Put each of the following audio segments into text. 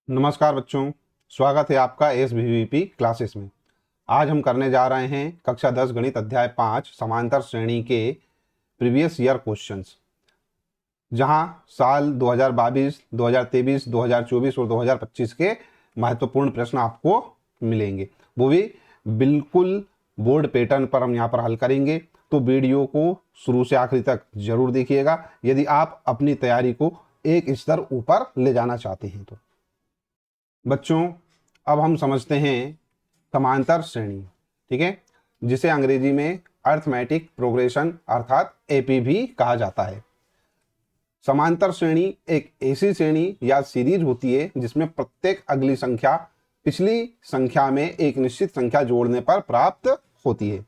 नमस्कार बच्चों, स्वागत है आपका SVVP क्लासेस में। आज हम करने जा रहे हैं कक्षा 10 गणित अध्याय 5 समांतर श्रेणी के प्रीवियस ईयर क्वेश्चंस, जहां साल 2022, 2023, 2024 और 2025 के महत्वपूर्ण प्रश्न आपको मिलेंगे। वो भी बिल्कुल बोर्ड पैटर्न पर हम यहाँ पर हल करेंगे। तो वीडियो को शुरू से आखिरी तक जरूर देखिएगा यदि आप अपनी तैयारी को एक स्तर ऊपर ले जाना चाहते हैं। तो बच्चों, अब हम समझते हैं समांतर श्रेणी, ठीक है, जिसे अंग्रेजी में अर्थमेटिक प्रोग्रेशन अर्थात एपी भी कहा जाता है। समांतर श्रेणी एक ऐसी श्रेणी या सीरीज होती है जिसमें प्रत्येक अगली संख्या पिछली संख्या में एक निश्चित संख्या जोड़ने पर प्राप्त होती है।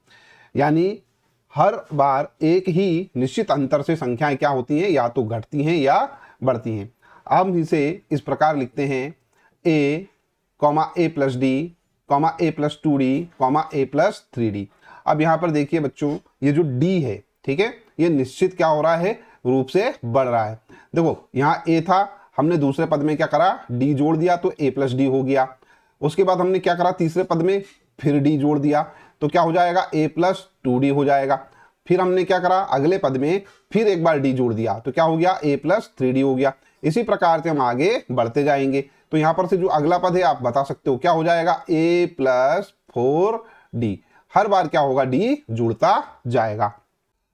यानी हर बार एक ही निश्चित अंतर से संख्याएं क्या होती हैं, या तो घटती हैं या बढ़ती हैं। हम इसे इस प्रकार लिखते हैं a, a plus D, a plus 2d, a plus 3d। अब यहाँ पर देखिए बच्चों, ये जो d है, ठीक है, ये निश्चित क्या हो रहा है, रूप से बढ़ रहा है। देखो यहाँ a था, हमने दूसरे पद में क्या करा, d जोड़ दिया तो a प्लस डी हो गया। उसके बाद हमने क्या करा, तीसरे पद में फिर d जोड़ दिया तो क्या हो जाएगा, a प्लस 2d हो जाएगा। फिर हमने क्या करा, अगले पद में फिर एक बार d जोड़ दिया तो क्या हो गया, a प्लस 3d हो गया। इसी प्रकार से हम आगे बढ़ते जाएंगे। तो यहाँ पर से जो अगला पद है आप बता सकते हो क्या हो जाएगा, a प्लस 4d। हर बार क्या होगा, d जुड़ता जाएगा।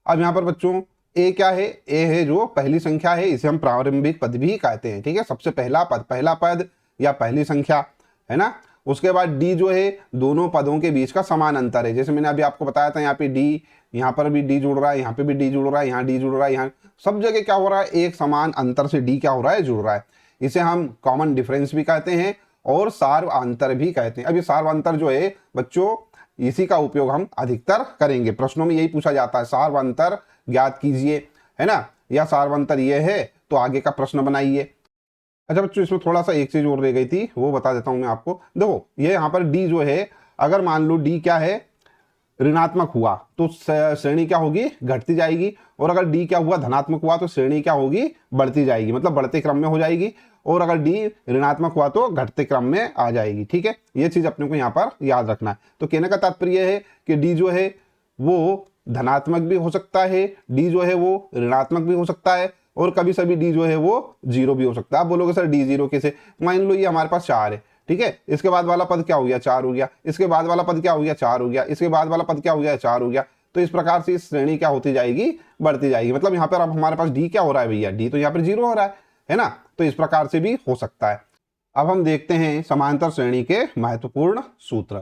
अब यहाँ पर बच्चों a क्या है, a है जो पहली संख्या है, इसे हम प्रारंभिक पद भी कहते हैं, ठीक है, सबसे पहला पद या पहली संख्या है ना। उसके बाद d जो है दोनों पदों के बीच का समान अंतर है। जैसे मैंने अभी आपको बताया था, यहाँ पे d, यहाँ पर भी d जुड़ रहा है, यहाँ पे भी d जुड़ रहा है, यहाँ d जुड़ रहा है, यहाँ सब जगह क्या हो रहा है, एक समान अंतर से d क्या हो रहा है, जुड़ रहा है। इसे हम कॉमन डिफरेंस भी कहते हैं और सार्वअंतर भी कहते हैं। अब ये सार्वअंतर जो है बच्चों, इसी का उपयोग हम अधिकतर करेंगे। प्रश्नों में यही पूछा जाता है, सार्वअंतर ज्ञात कीजिए, है ना, या सार्वअंतर ये है तो आगे का प्रश्न बनाइए। अच्छा बच्चों, इसमें थोड़ा सा एक चीज और रह गई थी, वो बता देता हूं मैं आपको। देखो ये यहाँ पर d जो है, अगर मान लो d क्या है, ऋणात्मक हुआ तो श्रेणी क्या होगी, घटती जाएगी। और अगर d क्या हुआ, धनात्मक हुआ तो श्रेणी क्या होगी, बढ़ती जाएगी, मतलब बढ़ते क्रम में हो जाएगी। और अगर d ऋणात्मक हुआ तो घटते क्रम में आ जाएगी, ठीक है। ये चीज अपने को यहाँ पर याद रखना है। तो कहने का तात्पर्य है कि d जो है वो धनात्मक भी हो सकता है, d जो है वो ऋणात्मक भी हो सकता है, और कभी सभी d जो है वो जीरो भी हो सकता है। आप बोलोगे सर d जीरो कैसे, मान लो ये हमारे पास 4 है, ठीक है, इसके बाद वाला पद क्या हो गया, 4 हो गया, इसके बाद वाला पद क्या हो गया, 4 हो गया, इसके बाद वाला पद क्या हो गया, 4 हो गया। तो इस प्रकार से इस श्रेणी क्या होती जाएगी, बढ़ती जाएगी। मतलब यहाँ पर अब हमारे पास d क्या हो रहा है भैया, d तो यहाँ पर 0 हो रहा है ना। तो इस प्रकार से भी हो सकता है। अब हम देखते हैं समांतर श्रेणी के महत्वपूर्ण सूत्र।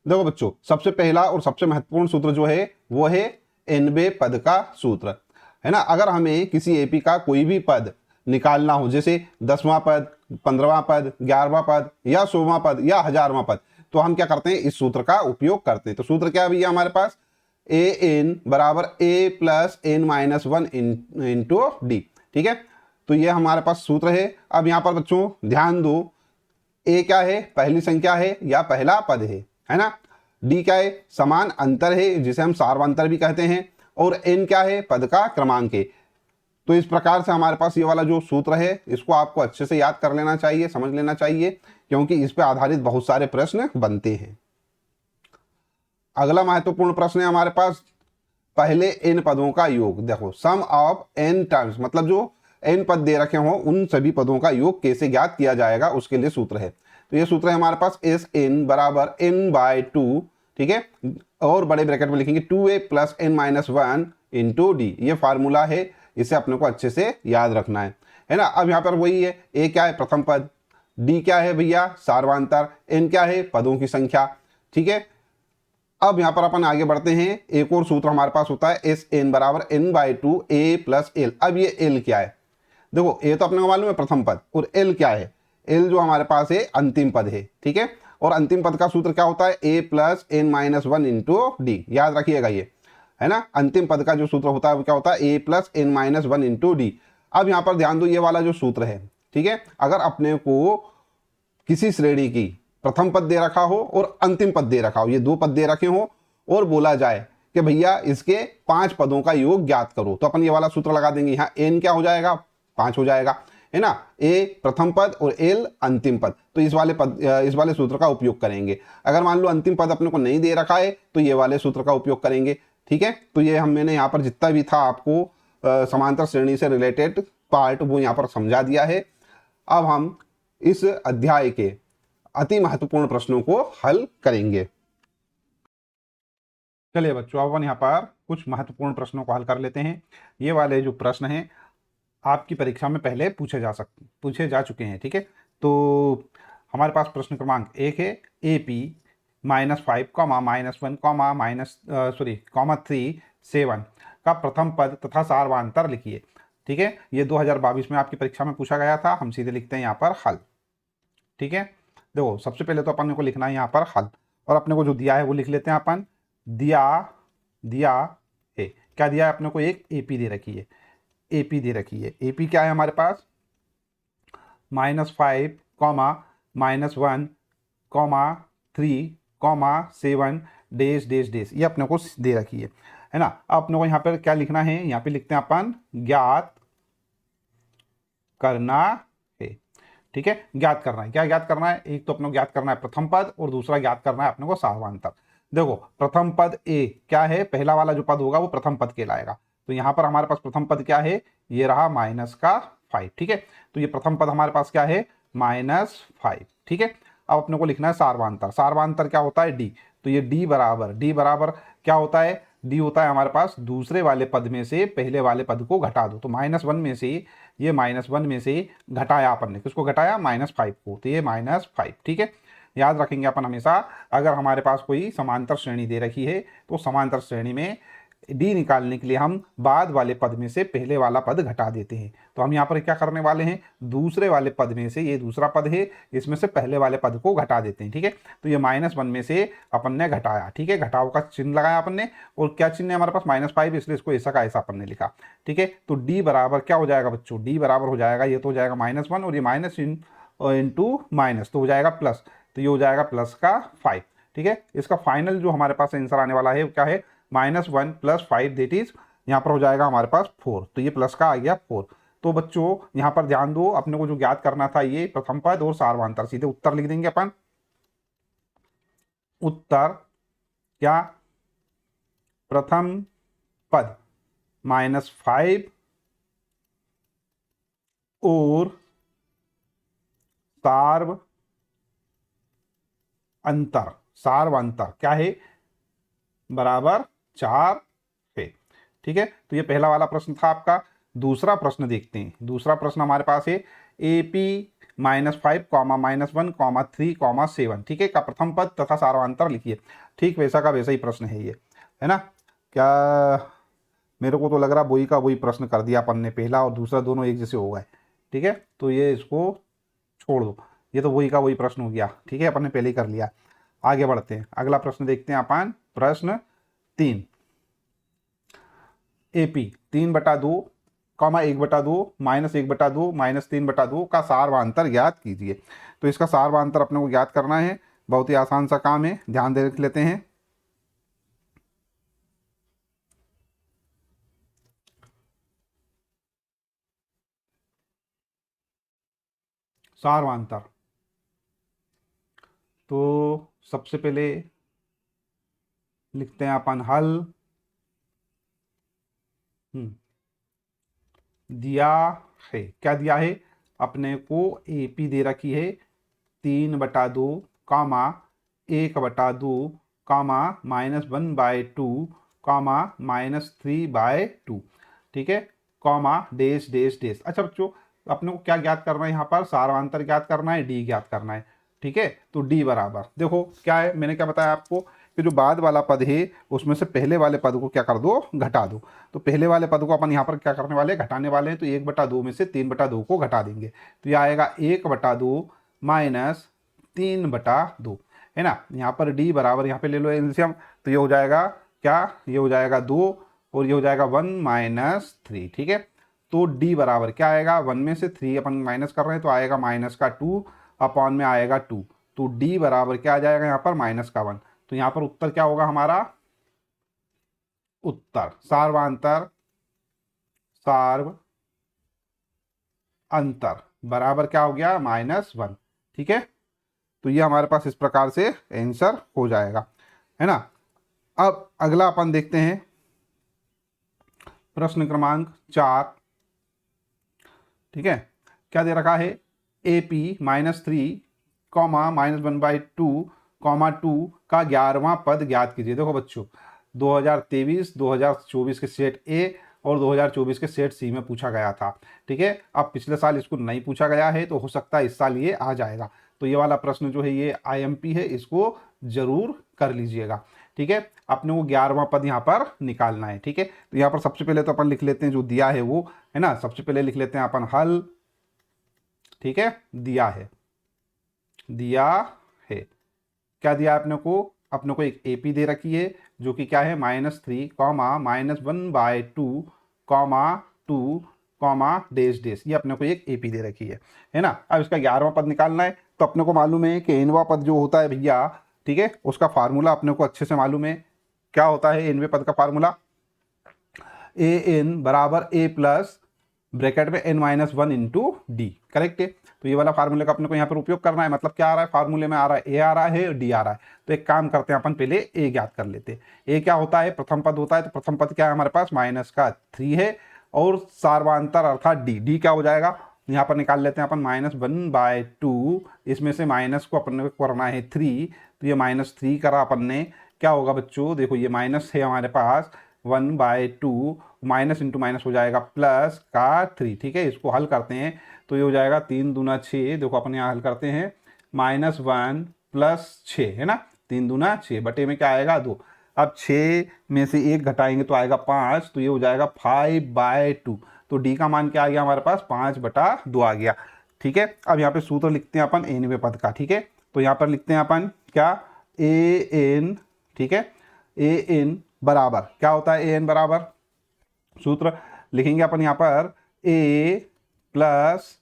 देखो बच्चों, सबसे पहला और सबसे महत्वपूर्ण सूत्र जो है वो है nवें पद का सूत्र, है ना। अगर हमें किसी एपी का कोई भी पद निकालना हो, जैसे 10वां पद, 15वां पद, 11वां पद या 100वां पद या 1000वां पद, तो हम क्या करते हैं, इस सूत्र का उपयोग करते हैं। तो सूत्र क्या है भैया हमारे पास, an बराबर a plus n minus 1 into D, ठीक है। तो ये हमारे पास सूत्र है। अब यहाँ पर बच्चों ध्यान दो, a क्या है, पहली संख्या है या पहला पद है ना। d क्या है, समान अंतर है जिसे हम सार्वंतर भी कहते हैं, और n क्या है, पद का क्रमांक है। तो इस प्रकार से हमारे पास ये वाला जो सूत्र है, इसको आपको अच्छे से याद कर लेना चाहिए, समझ लेना चाहिए, क्योंकि इस पे आधारित बहुत सारे प्रश्न बनते हैं। अगला महत्वपूर्ण प्रश्न है हमारे पास, पहले n पदों का योग। देखो सम ऑफ n टर्म्स, मतलब जो n पद दे रखे हों उन सभी पदों का योग कैसे ज्ञात किया जाएगा, उसके लिए सूत्र है। तो ये सूत्र है हमारे पास Sn बराबर n/2, ठीक है, और बड़े ब्रैकेट में लिखेंगे 2a plus n minus 1 into D. ये फार्मूला है, इसे अपने को अच्छे से याद रखना है ना। अब यहाँ पर वही है, a क्या है, प्रथम पद, d क्या है भैया, सार्वंतर, n क्या है, पदों की संख्या, ठीक है। अब यहाँ पर अपन आगे बढ़ते हैं। एक और सूत्र हमारे पास होता है Sn बराबर n/2 a प्लस l। अब ये l क्या है, देखो a तो अपने को मालूम है प्रथम पद, और l क्या है, l जो हमारे पास है अंतिम पद है, ठीक है। और अंतिम पद का सूत्र क्या होता है, a plus n minus 1 into D. याद रखिएगा ये, है ना। अंतिम पद का जो सूत्र होता है वो क्या होता है, a plus n minus 1 into D. अब यहाँ पर ध्यान दो, ये वाला जो सूत्र है, ठीक है, अगर अपने को किसी श्रेणी की प्रथम पद दे रखा हो और अंतिम पद दे रखा हो, ये 2 पद दे रखे हो, और बोला जाए कि भैया इसके 5 पदों का योग ज्ञात करो, तो अपन ये वाला सूत्र लगा देंगे। यहाँ n क्या हो जाएगा, 5 हो जाएगा। है ना, ए प्रथम पद और एल अंतिम पद। तो इस वाले सूत्र का उपयोग करेंगे। अगर मान लो अंतिम पद अपने को नहीं दे रखा है तो ये वाले सूत्र का उपयोग करेंगे। ठीक है, तो ये मैंने यहाँ पर जितना भी था आपको समांतर श्रेणी से रिलेटेड पार्ट वो यहाँ पर समझा दिया है। अब हम इस अध्याय के अति महत्वपूर्ण प्रश्नों को हल करेंगे। चलिए बच्चों, अब अपन यहाँ पर कुछ महत्वपूर्ण प्रश्नों को हल कर लेते हैं। ये वाले जो प्रश्न हैं आपकी परीक्षा में पहले पूछे जा चुके हैं। ठीक है, तो हमारे पास प्रश्न क्रमांक 1 है, AP -5, -1, -3, 7 का प्रथम पद तथा सार्वधातुक लिखिए। ठीक है, ये 2022 में आपकी परीक्षा में पूछा गया था। हम सीधे लिखते हैं यहाँ पर हल। ठीक है, देखो सबसे पहले तो अपन को लिखना है यहाँ पर हल, और अपने को जो दिया है वो लिख लेते हैं अपन। दिया है, क्या दिया है अपने को, एक AP दे रखी है। AP दे रखी है, AP क्या है हमारे पास, -5, -1, -3, -7 डेश डेश डेश, ये अपने को दे रखी है ना। अब अपने को यहाँ पर क्या लिखना है, यहाँ पे लिखते हैं अपन ज्ञात करना है। ठीक है, ज्ञात करना है, क्या ज्ञात करना है, एक तो अपने को ज्ञात करना है प्रथम पद और दूसरा ज्ञात करना है अपने को सार्वधातुक। देखो प्रथम पद ए क्या है, पहला वाला जो पद होगा वो प्रथम पद कहलाएगा। तो यहाँ पर हमारे पास प्रथम पद क्या है, ये रहा -5। ठीक है, तो ये प्रथम पद हमारे पास क्या है, -5। ठीक है, अब अपने को लिखना है सार्वधातुक। सार्वधातुक क्या होता है, डी। तो ये डी बराबर क्या होता है, डी होता है हमारे पास दूसरे वाले पद में से पहले वाले पद को घटा दो। तो -1 में से, ये -1 में से घटाया अपन ने, किसको घटाया, -5 को, तो ये -5। ठीक है, याद रखेंगे अपन हमेशा, अगर हमारे पास कोई समांतर श्रेणी दे रखी है तो समांतर श्रेणी में डी निकालने के लिए हम बाद वाले पद में से पहले वाला पद घटा देते हैं। तो हम यहाँ पर क्या करने वाले हैं, दूसरे वाले पद में से, ये दूसरा पद है, इसमें से पहले वाले पद को घटा देते हैं। ठीक है, तो ये -1 में से अपन ने घटाया। ठीक है, घटाव का चिन्ह लगाया अपन ने, और क्या चिन्ह है हमारे पास, -5, इसलिए इसको ऐसा का ऐसा अपन ने लिखा। ठीक है, तो डी बराबर क्या हो जाएगा बच्चों, डी बराबर हो जाएगा, ये तो हो जाएगा -1 और ये माइनस इंटू माइनस, तो हो जाएगा प्लस, तो ये हो जाएगा +5। ठीक है, इसका फाइनल जो हमारे पास आंसर आने वाला है वो क्या है, -1 + 5, दैट इज यहाँ पर हो जाएगा हमारे पास 4। तो ये प्लस का आ गया 4। तो बच्चों यहाँ पर ध्यान दो, अपने को जो ज्ञात करना था ये प्रथम पद और सार्वधातुक, सीधे उत्तर लिख देंगे अपन। उत्तर क्या, प्रथम पद -5 और सार्वधातुक क्या है, बराबर 4 है। ठीक है, तो ये पहला वाला प्रश्न था आपका। दूसरा प्रश्न देखते हैं। दूसरा प्रश्न हमारे पास है AP -5, -1, -3, -7, ठीक है, का प्रथम पद तथा सार्वधातुक लिखिए। ठीक वैसा का वैसा ही प्रश्न है ये, है ना। क्या मेरे को तो लग रहा वही का वही प्रश्न कर दिया अपन ने, पहला और दूसरा दोनों एक जैसे हो गए। ठीक है, तो ये इसको छोड़ दो, ये तो वही का वही प्रश्न हो गया। ठीक है, अपन ने पहले ही कर लिया। आगे बढ़ते हैं, अगला प्रश्न देखते हैं अपन। प्रश्न 3, AP 3/2, (1/2, -1/2, -3/2 का सार्वधातुक ज्ञात कीजिए। तो इसका सार्वधातुक अपने को ज्ञात करना है, बहुत ही आसान सा काम है, ध्यान दे लेते हैं। सार्वधातुक, तो सबसे पहले लिखते हैं अपन हल। दिया है, क्या दिया है अपने को, AP दे रखी है 3/2, (1/2, -1/2, -3/2, ठीक है, डेश डेश डेश। अच्छा बच्चों, अपने को क्या ज्ञात करना है यहाँ पर, सार्वधातुक ज्ञात करना है, डी ज्ञात करना है। ठीक है, तो डी बराबर, देखो क्या है, मैंने क्या बताया आपको कि जो बाद वाला पद है उसमें से पहले वाले पद को क्या कर दो, घटा दो। तो पहले वाले पद को अपन यहाँ पर क्या करने वाले, घटाने वाले हैं। तो 1/2 में से 3/2 को घटा देंगे, तो यह आएगा 1/2 -3/2, है ना। यहाँ पर डी बराबर, यहाँ पे ले लो एलसीएम, तो ये हो जाएगा क्या, ये हो जाएगा 2 और ये हो जाएगा 1 - 3। ठीक है, तो डी बराबर क्या आएगा, 1 में से 3 अपन माइनस कर रहे हैं तो आएगा -2 अपॉन में आएगा 2। तो डी बराबर क्या आ जाएगा यहाँ पर, -1। तो यहाँ पर उत्तर क्या होगा हमारा, उत्तर सार्वधातुक अंतर बराबर क्या हो गया -1। ठीक है, तो ये हमारे पास इस प्रकार से आंसर हो जाएगा, है ना। अब अगला अपन देखते हैं प्रश्न क्रमांक 4। ठीक है, क्या दे रखा है, AP -3 कॉमा -1/2 कॉमा 2 का 11वां पद ज्ञात कीजिए। देखो बच्चों, 2023-2024 के सेट ए और 2024 के सेट सी में पूछा गया था। ठीक है, अब पिछले साल इसको नहीं पूछा गया है तो हो सकता है इस साल ये आ जाएगा। तो ये वाला प्रश्न जो है ये IMP है, इसको जरूर कर लीजिएगा। ठीक है, अपने को 11वां पद यहाँ पर निकालना है। ठीक है, तो यहाँ पर सबसे पहले तो अपन लिख लेते हैं जो दिया है वो, है ना। सबसे पहले लिख लेते हैं अपन हल। ठीक है, दिया है क्या दिया है अपने को एक AP दे रखी है जो कि क्या है -3 comma -1/2 comma 2 comma dash dash, ये अपने को एक AP दे रखी है ना। अब इसका 11वां पद निकालना है तो अपने को मालूम है कि nवां पद जो होता है भैया, ठीक है, उसका फार्मूला अपने को अच्छे से मालूम है। क्या होता है nवें पद का फार्मूला, AN बराबर A प्लस ब्रैकेट में n-1 इंटू डी। करेक्ट है, तो ये वाला फार्मूले का अपने को यहाँ पर उपयोग करना है। मतलब क्या आ रहा है, फार्मूले में आ रहा है A आ रहा है और D आ रहा है। तो एक काम करते हैं, अपन पहले A ज्ञात कर लेते हैं। A क्या होता है, प्रथम पद होता है। तो प्रथम पद क्या है हमारे पास, -3 है और सार्वंतर अर्थात D क्या हो जाएगा, यहाँ पर निकाल लेते हैं अपन -1/2। इसमें से माइनस को अपन को करना है 3, तो ये -3 करा अपन ने। क्या होगा बच्चों, देखो ये माइनस है हमारे पास 1/2, माइनस इंटू माइनस हो जाएगा प्लस का 3। ठीक है, इसको हल करते हैं तो ये हो जाएगा 3 दूना 6। देखो अपन यहाँ हल करते हैं -1 + 6, है ना। 3 दूना 6 बटे में क्या आएगा 2। अब 6 में से 1 घटाएंगे तो आएगा 5, तो ये हो जाएगा 5/2। तो D का मान क्या आ गया हमारे पास, 5/2 आ गया। ठीक है, अब यहाँ पे सूत्र लिखते हैं अपन nवें पद का। ठीक है, तो यहाँ पर लिखते हैं अपन क्या, AN। ठीक है, AN बराबर क्या होता है, AN बराबर सूत्र लिखेंगे अपन यहाँ पर A plus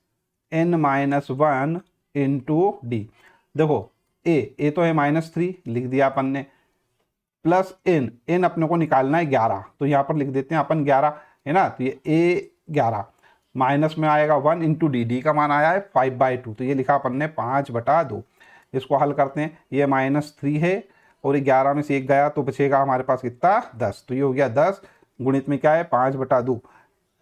n-1 into D. देखो A तो है -3 लिख दिया अपन ने, प्लस n अपने को निकालना है 11, तो यहाँ पर लिख देते हैं अपन 11, है ना। तो ये A 11 माइनस में आएगा 1 इंटू डी का मान आया है 5/2, तो ये लिखा अपन ने 5/2। इसको हल करते हैं, ये -3 है और ये 11 में से 1 गया तो बचेगा हमारे पास कितना, 10। तो ये हो गया 10 गुणित में क्या है 5/2,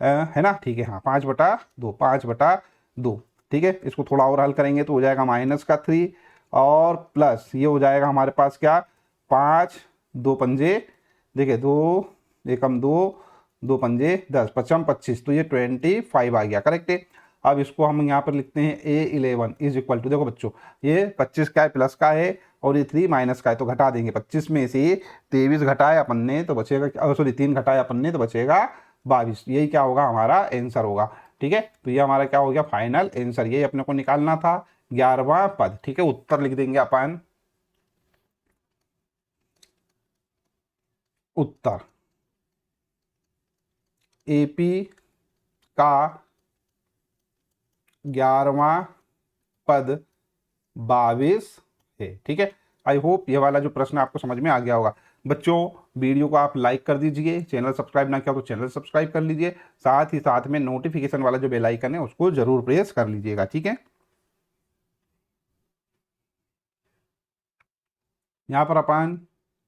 है ना। ठीक है, हाँ 5/2। ठीक है, इसको थोड़ा और हल करेंगे तो हो जाएगा -3 और प्लस ये हो जाएगा हमारे पास क्या, 5 2 पंजे, देखिए 2 एकम 2 2 पंजे 10 5 25, तो ये 25 आ गया। करेक्ट है। अब इसको हम यहाँ पर लिखते हैं A11 इज इक्वल टू, देखो बच्चों ये 25 का है प्लस का है और ये 3 माइनस का है, तो घटा देंगे। 25 में से 23 घटाए अपन ने तो बचेगा, सॉरी 3 घटाए अपन ने तो बचेगा 22। यही क्या होगा, हमारा आंसर होगा। ठीक है, तो ये हमारा क्या हो गया, फाइनल आंसर। यही अपने को निकालना था 11वां पद। ठीक है, उत्तर लिख देंगे अपन, उत्तर AP का 11वां पद 22 है। ठीक है, आई होप ये वाला जो प्रश्न आपको समझ में आ गया होगा। बच्चों वीडियो को आप लाइक कर दीजिए, चैनल सब्सक्राइब ना किया तो चैनल सब्सक्राइब कर लीजिए, साथ ही साथ में नोटिफिकेशन वाला जो बेल आइकन है उसको जरूर प्रेस कर लीजिएगा। ठीक है, यहाँ पर अपन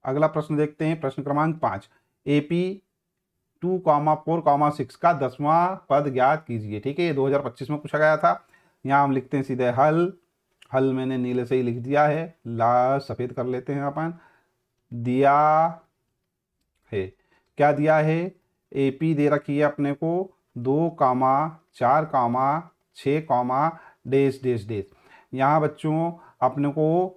अगला प्रश्न देखते हैं, प्रश्न क्रमांक 5। AP 2,4,6 का 10वां पद ज्ञात कीजिए। ठीक है, ये 2025 में पूछा गया था। यहाँ हम लिखते हैं सीधे हल मैंने नीले से ही लिख दिया है, लाल सफ़ेद कर लेते हैं अपन। दिया है, क्या दिया है, AP दे रखी है अपने को 2,4,6, डैश डैश डैश। यहाँ बच्चों अपने को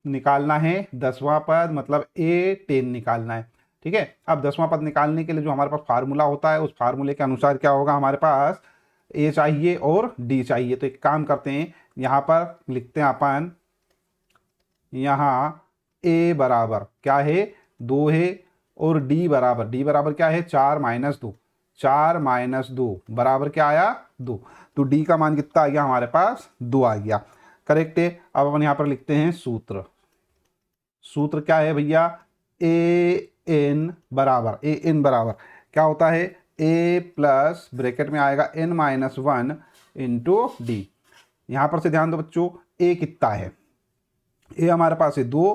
निकालना है 10वां पद, मतलब A10 निकालना है। ठीक है, अब 10वां पद निकालने के लिए जो हमारे पास फार्मूला होता है उस फार्मूले के अनुसार क्या होगा, हमारे पास A चाहिए और D चाहिए। तो एक काम करते हैं, यहाँ पर लिखते हैं अपन, यहाँ A बराबर क्या है 2 है और D बराबर क्या है 4 - 2 बराबर क्या आया 2। तो D का मान कितना आ गया हमारे पास 2 आ गया। करेक्ट है। अब अपन यहाँ पर लिखते हैं सूत्र क्या है भैया, AN बराबर क्या होता है, ए प्लस ब्रैकेट में आएगा n-1 इंटू डी। यहाँ पर से ध्यान दो बच्चों, ए कितना है, ए हमारे पास है 2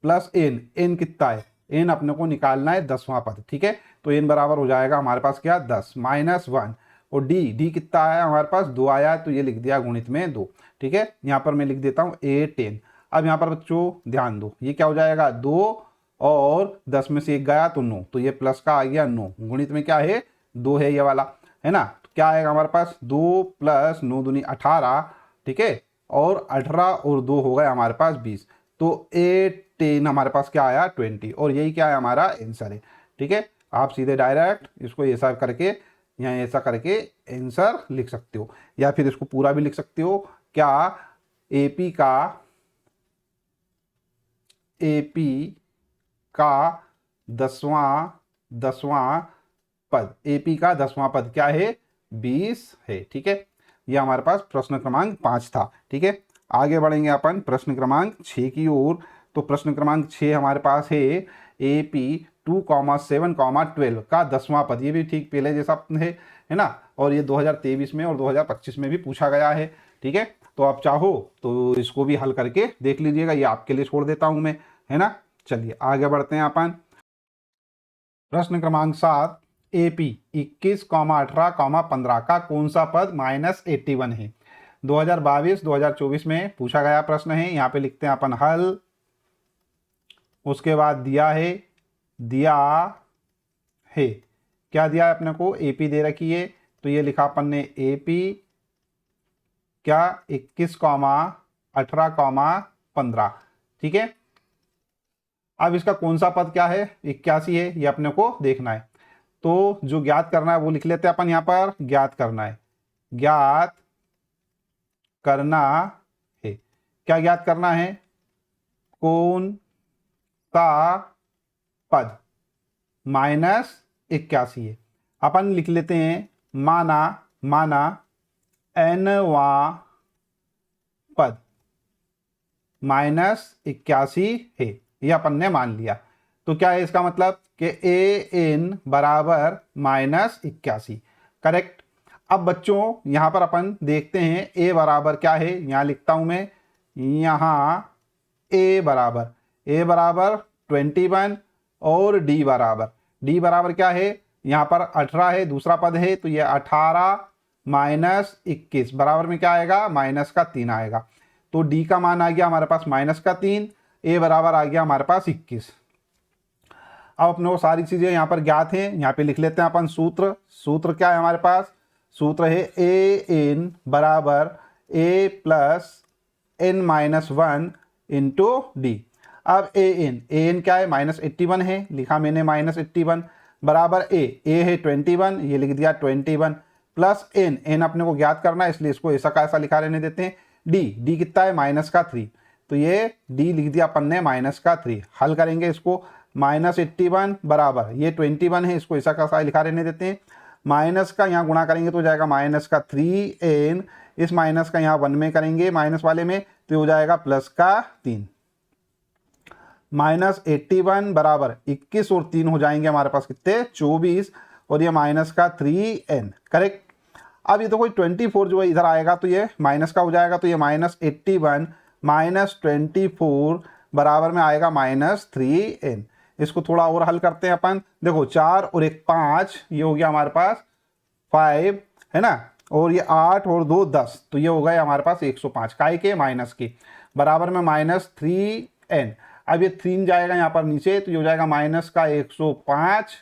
प्लस एन कितना है, एन अपने को निकालना है 10वां पद, ठीक है। तो एन बराबर हो जाएगा हमारे पास क्या 10 -1, और डी कितना आया हमारे पास 2 आया, तो ये लिख दिया गुणित में 2, ठीक है। यहाँ पर मैं लिख देता हूँ 8n। अब यहाँ पर बच्चों ध्यान दो, ये क्या हो जाएगा 2 और 10 में से 1 गया तो 9, तो ये प्लस का आ गया 9, गुणित में क्या है 2 है ये वाला, है ना। तो क्या आएगा हमारे पास 2 प्लस 9 दूनी 18, ठीक है, और 18 और 2 हो गए हमारे पास 20, तो 18 हमारे पास क्या आया 20, और यही क्या है हमारा आंसर है, ठीक है। आप सीधे डायरेक्ट इसको ऐसा करके या ऐसा करके आंसर लिख सकते हो, या फिर इसको पूरा भी लिख सकते हो। क्या एपी का 10वां पद, एपी का 10वां पद क्या है 20 है, ठीक है। यह हमारे पास प्रश्न क्रमांक 5 था, ठीक है। आगे बढ़ेंगे अपन प्रश्न क्रमांक 6 की ओर। तो प्रश्न क्रमांक 6 हमारे पास है एपी 2,7,12 का 10वां पद, ये भी ठीक पहले जैसा है ना, और ये 2023 में और 2025 में भी पूछा गया है, ठीक है। तो आप चाहो तो इसको भी हल करके देख लीजिएगा, ये आपके लिए छोड़ देता हूं मैं, है ना। चलिए आगे बढ़ते हैं अपन। प्रश्न क्रमांक 7, एपी 21, 18, 15 का कौन सा पद -81 है। 2022-2024 में पूछा गया प्रश्न है। यहाँ पे लिखते हैं अपन हल, उसके बाद दिया है क्या दिया है अपने को, एपी दे रखी है, तो ये लिखा अपन ने एपी क्या 21, 18, 15, ठीक है। अब इसका कौन सा पद क्या है 81 है, ये अपने को देखना है। तो जो ज्ञात करना है वो लिख लेते हैं अपन, यहाँ पर ज्ञात करना है, क्या ज्ञात करना है, कौन सा पद -81 है। अपन लिख लेते हैं माना nवां पद -81 है, ये अपन ने मान लिया। तो क्या है इसका मतलब कि an बराबर -81, करेक्ट। अब बच्चों यहाँ पर अपन देखते हैं a बराबर क्या है, यहाँ लिखता हूँ मैं, यहाँ a बराबर 21 और d बराबर क्या है, यहाँ पर 18 है, दूसरा पद है, तो ये 18 -21 बराबर में क्या आएगा -3 आएगा। तो d का मान आ गया हमारे पास -3, a बराबर आ गया हमारे पास 21। अब अपने को सारी चीजें यहाँ पर ज्ञात हैं, यहाँ पे लिख लेते हैं अपन सूत्र क्या है हमारे पास, सूत्र है an बराबर a plus n-1 into D. अब an क्या है -81 है, लिखा मैंने -81, बराबर a है 21, ये लिख दिया 21, प्लस n अपने को ज्ञात करना है, इसलिए इसको ऐसा का ऐसा लिखा रहने देते हैं। d कितना है -3, तो ये d लिख दिया अपन ने -3। हल करेंगे इसको, -81 बराबर ये 21 है, इसको ऐसा का ऐसा लिखा रहने देते हैं, माइनस का यहाँ गुणा करेंगे तो हो जाएगा -3n, इस माइनस का यहाँ 1 में करेंगे माइनस वाले में तो हो जाएगा +3। -81 बराबर 21 और 3 हो जाएंगे हमारे पास कितने 24, और ये -3n, करेक्ट। अब ये तो कोई 24 जो है इधर आएगा तो ये माइनस का हो जाएगा, तो ये -81 -24 बराबर में आएगा -3n। इसको थोड़ा और हल करते हैं अपन, देखो 4 और 1 5, ये हो गया हमारे पास 5, है ना, और ये 8 और 2 10, तो ये हो गए हमारे पास 105 काय के माइनस के, बराबर में -3n। अब ये 3 जाएगा यहाँ पर नीचे, तो ये हो जाएगा -105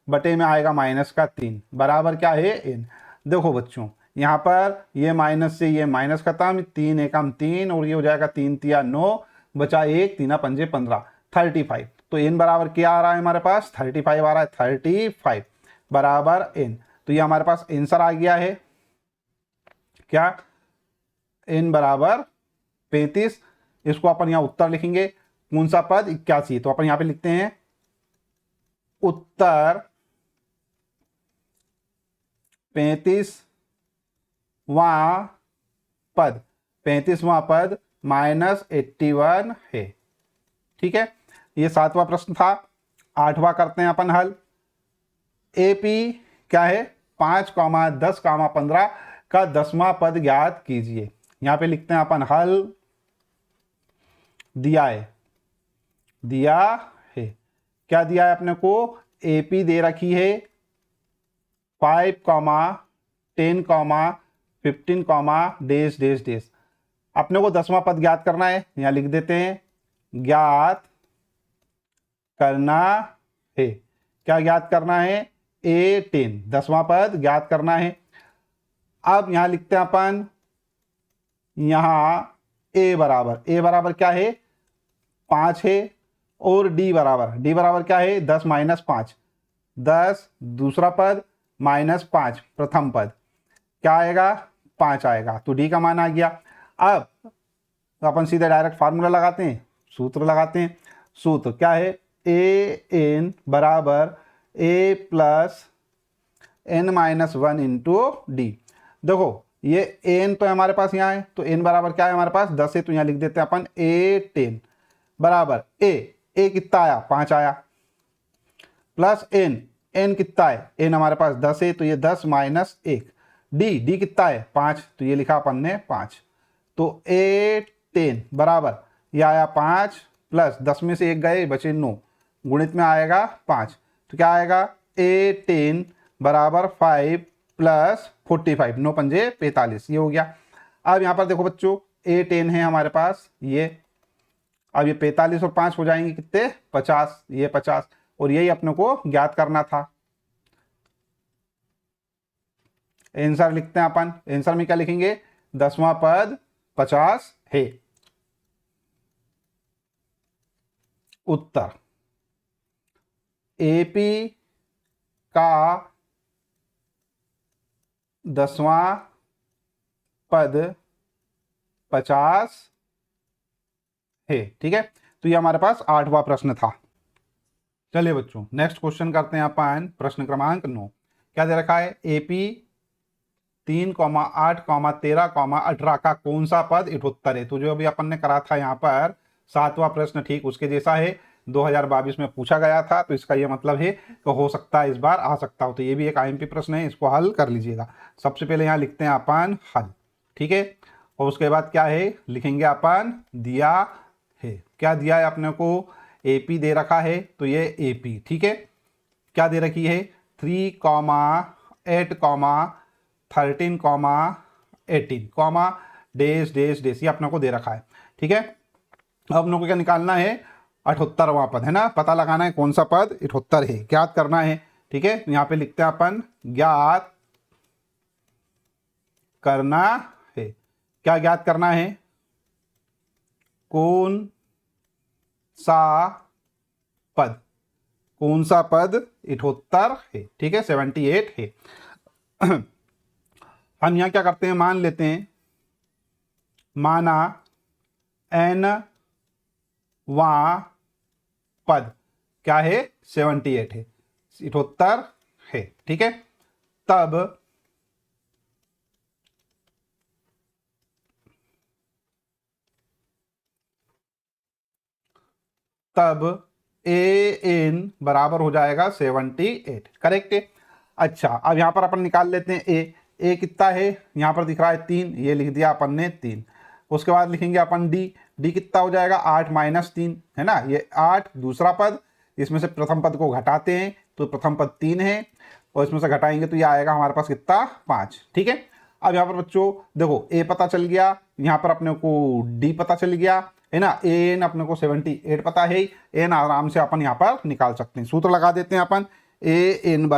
बटे में आएगा -3 बराबर क्या है n। देखो बच्चों यहाँ पर ये माइनस से ये माइनस खत्म, 3 एकम 3, और ये हो जाएगा 3 तिया 9, बचा 1 3 पंजे 15, 35। तो n बराबर क्या आ रहा है हमारे पास 35 आ रहा है, 35 बराबर n। तो ये हमारे पास आंसर आ गया है क्या, n बराबर 35। इसको अपन यहाँ उत्तर लिखेंगे, कौन सा पद 81, तो अपन यहाँ पे लिखते हैं उत्तर 35वां पद -81 है, ठीक है। ये 7वां प्रश्न था। 8वां करते हैं अपन हल, AP क्या है 5, 10, 15 का 10वां पद ज्ञात कीजिए। यहां पे लिखते हैं अपन हल दिया है, दिया है, क्या दिया है अपने को, AP दे रखी है 5, 10, 15, डेश डेश डेश। अपने को 10वां पद ज्ञात करना है, यहां लिख देते हैं ज्ञात करना है। क्या ज्ञात करना है, A10, 10वां पद ज्ञात करना है। अब यहां लिखते हैं अपन, यहां A बराबर क्या है 5 है, और D बराबर क्या है 10 - 5, 10 दूसरा पद -5 प्रथम पद, क्या आएगा 5 आएगा, तो D का मान आ गया। अब अपन सीधे डायरेक्ट फार्मूला लगाते हैं, सूत्र लगाते हैं। सूत्र क्या है, AN बराबर A plus N-1 into D। देखो ये N तो हमारे पास यहाँ है, तो N बराबर क्या है हमारे पास 10 है, तो यहाँ लिख देते हैं अपन A10 बराबर A कितना आया 5 आया, प्लस N कितना है, N हमारे पास 10 है, तो ये 10 - 1, D कितना है 5, तो ये लिखा अपन ने 5, तो A10 बराबर ये आया 5 प्लस 10 में से 1 गए बचे 9, गुणित में आएगा 5, तो क्या आएगा A10 बराबर 5 प्लस 45, 9 पंजे 45, ये हो गया। अब यहाँ पर देखो बच्चों A10 है हमारे पास ये, अब ये 45 और 5 हो जाएंगे कितने 50, ये 50, और यही अपने को ज्ञात करना था। आंसर लिखते हैं अपन, आंसर में क्या लिखेंगे 10वां पद 50 है। उत्तर AP का 10वां पद 50 है। ठीक है, तो ये हमारे पास 8वां प्रश्न था। चलिए बच्चों नेक्स्ट क्वेश्चन करते हैं अपन, प्रश्न क्रमांक 9। क्या दे रखा है, AP 3, 8, 13, 18 का कौन सा पद 78 है। तो जो अभी अपन ने करा था यहाँ पर 7वां प्रश्न ठीक उसके जैसा है, 2022 में पूछा गया था, तो इसका ये मतलब है कि हो सकता है इस बार आ सकता हो। तो ये भी एक IMP प्रश्न है, इसको हल कर लीजिएगा। सबसे पहले यहाँ लिखते हैं अपन हल, ठीक है, और उसके बाद क्या है लिखेंगे अपन दिया है। क्या दिया है अपने को, AP दे रखा है, तो ये AP ठीक है, क्या दे रखी है 3, 8, 13, 18, डेश डेश डेश, ये अपने को दे रखा है। ठीक है, अब अपने को क्या निकालना है 78वां पद है ना, पता लगाना है कौन सा पद 78 है, ज्ञात करना है। ठीक है, यहाँ पे लिखते हैं अपन ज्ञात करना है। क्या ज्ञात करना है, कौन सा पद 78 है। ठीक है, 78 है। हम यहाँ क्या करते हैं, मान लेते हैं, माना N वां पद क्या है 78 है, 78 है। ठीक है, तब AN बराबर हो जाएगा 78, करेक्ट है। अच्छा, अब यहाँ पर अपन निकाल लेते हैं A कितना है, यहाँ पर दिख रहा है 3, ये लिख दिया अपन ने 3। उसके बाद लिखेंगे अपन D कितना हो जाएगा 8 - 3 है ना, ये 8 दूसरा पद, इसमें से प्रथम पद को घटाते हैं तो प्रथम पद 3 है, और इसमें से घटाएंगे तो ये आएगा हमारे पास कितना 5। ठीक है, अब यहाँ पर बच्चों देखो A पता चल गया, यहाँ पर अपने को D पता चल गया है ना, AN अपने को 78 पता है, AN आराम से अपन यहाँ पर निकाल सकते हैं। सूत्र लगा देते हैं अपन, AN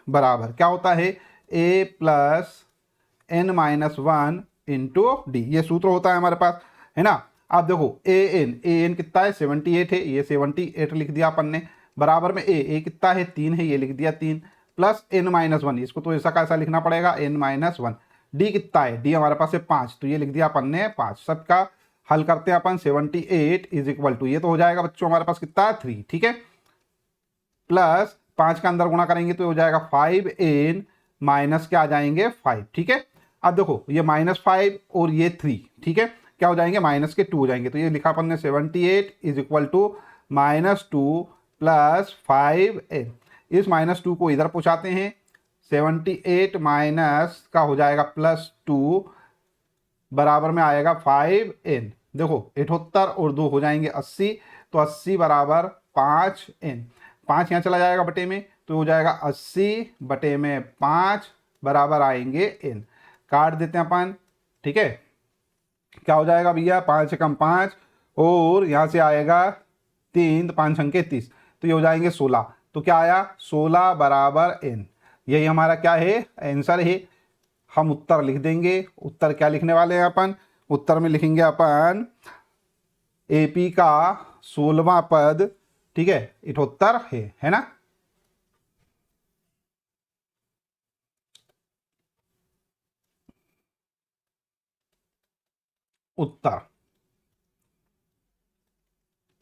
बराबर क्या होता है A plus N-1 into D, ये सूत्र होता है हमारे पास है ना। अब देखो AN कितना है 78 है, ये 78 लिख दिया अपन ने, बराबर में A कितना है 3 है, ये लिख दिया 3, प्लस N-1, इसको तो ऐसा कैसा लिखना पड़ेगा N-1। D कितना है, D हमारे पास है 5, तो ये लिख दिया अपन ने 5। सबका हल करते हैं अपन, 78 इज इक्वल टू, ये तो हो जाएगा बच्चों हमारे पास कितना 3, ठीक है, प्लस 5 का अंदर गुणा करेंगे तो हो जाएगा 5N माइनस क्या आ जाएंगे 5। ठीक है, अब देखो ये -5 और ये 3, ठीक है, क्या हो जाएंगे -2 हो जाएंगे, तो ये लिखा अपन ने 78 is equal to -2 plus 5n। इस -2 को इधर पहुंचाते हैं, 78 माइनस का हो जाएगा +2 बराबर में आएगा 5n। देखो 78 और 2 हो जाएंगे 80, तो 80 बराबर 5n। 5 यहाँ चला जाएगा बटे में, तो हो जाएगा 80 बटे में 5 बराबर आएंगे n। काट देते हैं अपन, ठीक है। क्या हो जाएगा भैया, 5 से कम 5 और यहाँ से आएगा 3, तो 5 अंके 30, तो ये हो जाएंगे 16। तो क्या आया, 16 बराबर n। यही हमारा क्या है, आंसर है। हम उत्तर लिख देंगे। उत्तर क्या लिखने वाले हैं अपन, उत्तर में लिखेंगे अपन एपी का 16वां पद, ठीक है, 78 है ना। उत्तर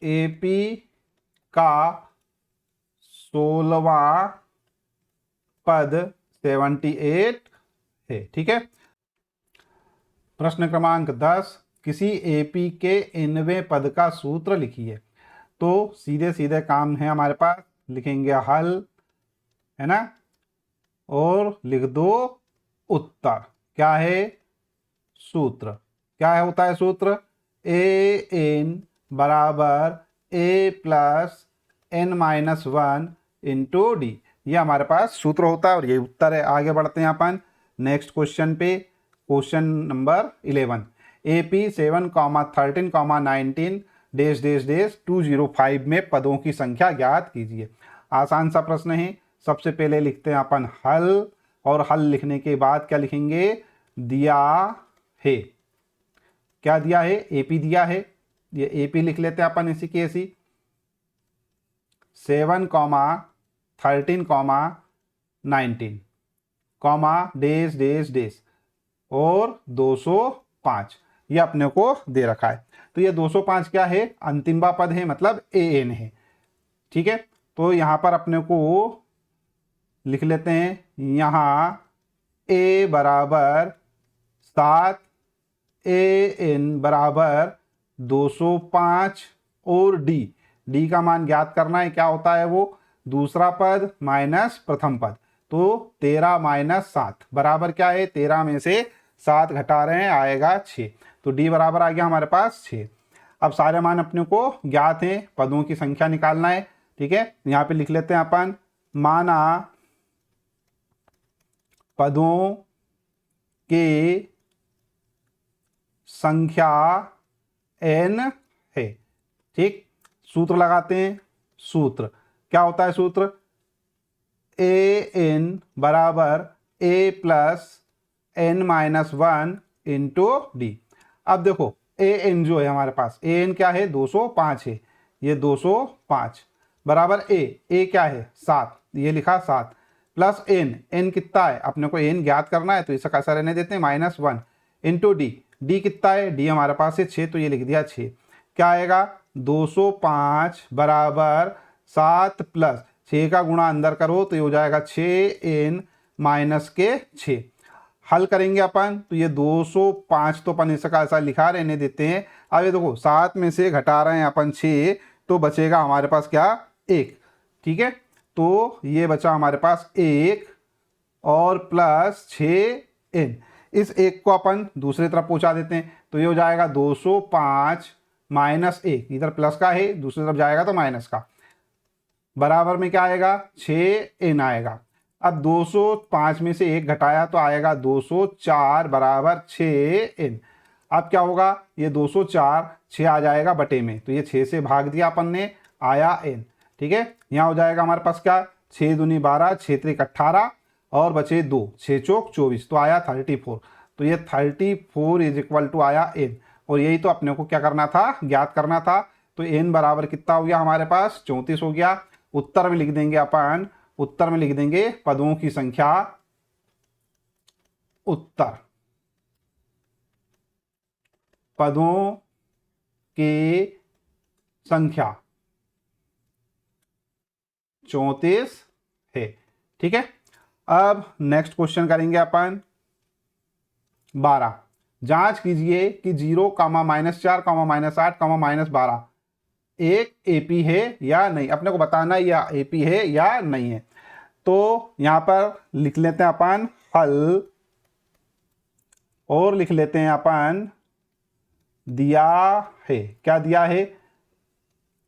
एपी का 16वां पद 78 है, ठीक है। प्रश्न क्रमांक 10, किसी एपी के 90वें पद का सूत्र लिखिए। तो सीधे सीधे काम है हमारे पास, लिखेंगे हल, है ना, और लिख दो उत्तर। क्या है सूत्र, क्या है होता है सूत्र, ए एन बराबर A plus N minus 1 into D. ये हमारे पास सूत्र होता है और ये उत्तर है। आगे बढ़ते हैं अपन नेक्स्ट क्वेश्चन पे। Question number 11, AP 7, 13, 19 dash dash dash 205 में पदों की संख्या ज्ञात कीजिए। आसान सा प्रश्न है। सबसे पहले लिखते हैं अपन हल, और हल लिखने के बाद क्या लिखेंगे, दिया है। क्या दिया है, AP दिया है, ये AP लिख लेते हैं अपन इसी की ऐसी। 7, 13, 19 डेश डेश डेश और 205, ये अपने को दे रखा है। तो ये 205 क्या है, अंतिमवा पद है, मतलब AN है, ठीक है। तो यहां पर अपने को लिख लेते हैं, यहां A बराबर 7, AN बराबर 205 और D का मान ज्ञात करना है। क्या होता है वो, दूसरा पद माइनस प्रथम पद। तो 13 माइनस 7 बराबर क्या है, 13 में से 7 घटा रहे हैं, आएगा 6। तो D बराबर आ गया हमारे पास 6। अब सारे मान अपने को ज्ञात हैं, पदों की संख्या निकालना है, ठीक है। यहाँ पे लिख लेते हैं अपन, माना पदों के संख्या n है, ठीक। सूत्र लगाते हैं। सूत्र क्या होता है, सूत्र AN बराबर A plus n minus 1 into D. अब देखो AN जो है हमारे पास, AN क्या है, 205 है, ये 205 बराबर A क्या है 7, ये लिखा 7 प्लस n कितना है, अपने को n ज्ञात करना है, तो इसका कैसा रहने देते हैं, -1 इंटू डी कितना है, डी हमारे पास है 6, तो ये लिख दिया 6। क्या आएगा, 205 बराबर 7 प्लस 6 का गुणा अंदर करो तो ये हो जाएगा 6n माइनस के 6। हल करेंगे अपन, तो ये 205 तो अपन इसका ऐसा लिखा रहने देते हैं। अब ये देखो 7 में से घटा रहे हैं अपन 6, तो बचेगा हमारे पास क्या, 1, ठीक है। तो ये बचा हमारे पास 1 और प्लस 6n। इस 1 को अपन दूसरी तरफ पहुंचा देते हैं, तो ये हो जाएगा 205 माइनस 1, इधर प्लस का है, दूसरी तरफ जाएगा तो माइनस का, बराबर में क्या आएगा, 6n आएगा। अब 205 में से 1 घटाया तो आएगा 204 बराबर 6n। अब क्या होगा, ये 204 6 आ जाएगा बटे में, तो ये 6 से भाग दिया अपन ने, आया n, ठीक है। यहाँ हो जाएगा हमारे पास क्या, 6 दूनी 12, 6 त्रिक 18 और बचे 2, 6 चौक 24, तो आया 34। तो ये 34 इज इक्वल टू आया n, और यही तो अपने को क्या करना था, ज्ञात करना था। तो n बराबर कितना हो गया हमारे पास, 34 हो गया। उत्तर में लिख देंगे अपन, उत्तर में लिख देंगे पदों की संख्या, उत्तर पदों की संख्या 34 है, ठीक है। अब नेक्स्ट क्वेश्चन करेंगे अपन 12। जांच कीजिए कि 0, -4, -8, -12 एक एपी है या नहीं, अपने को बताना है या एपी है या नहीं है। तो यहां पर लिख लेते हैं अपन हल, और लिख लेते हैं अपन दिया है। क्या दिया है?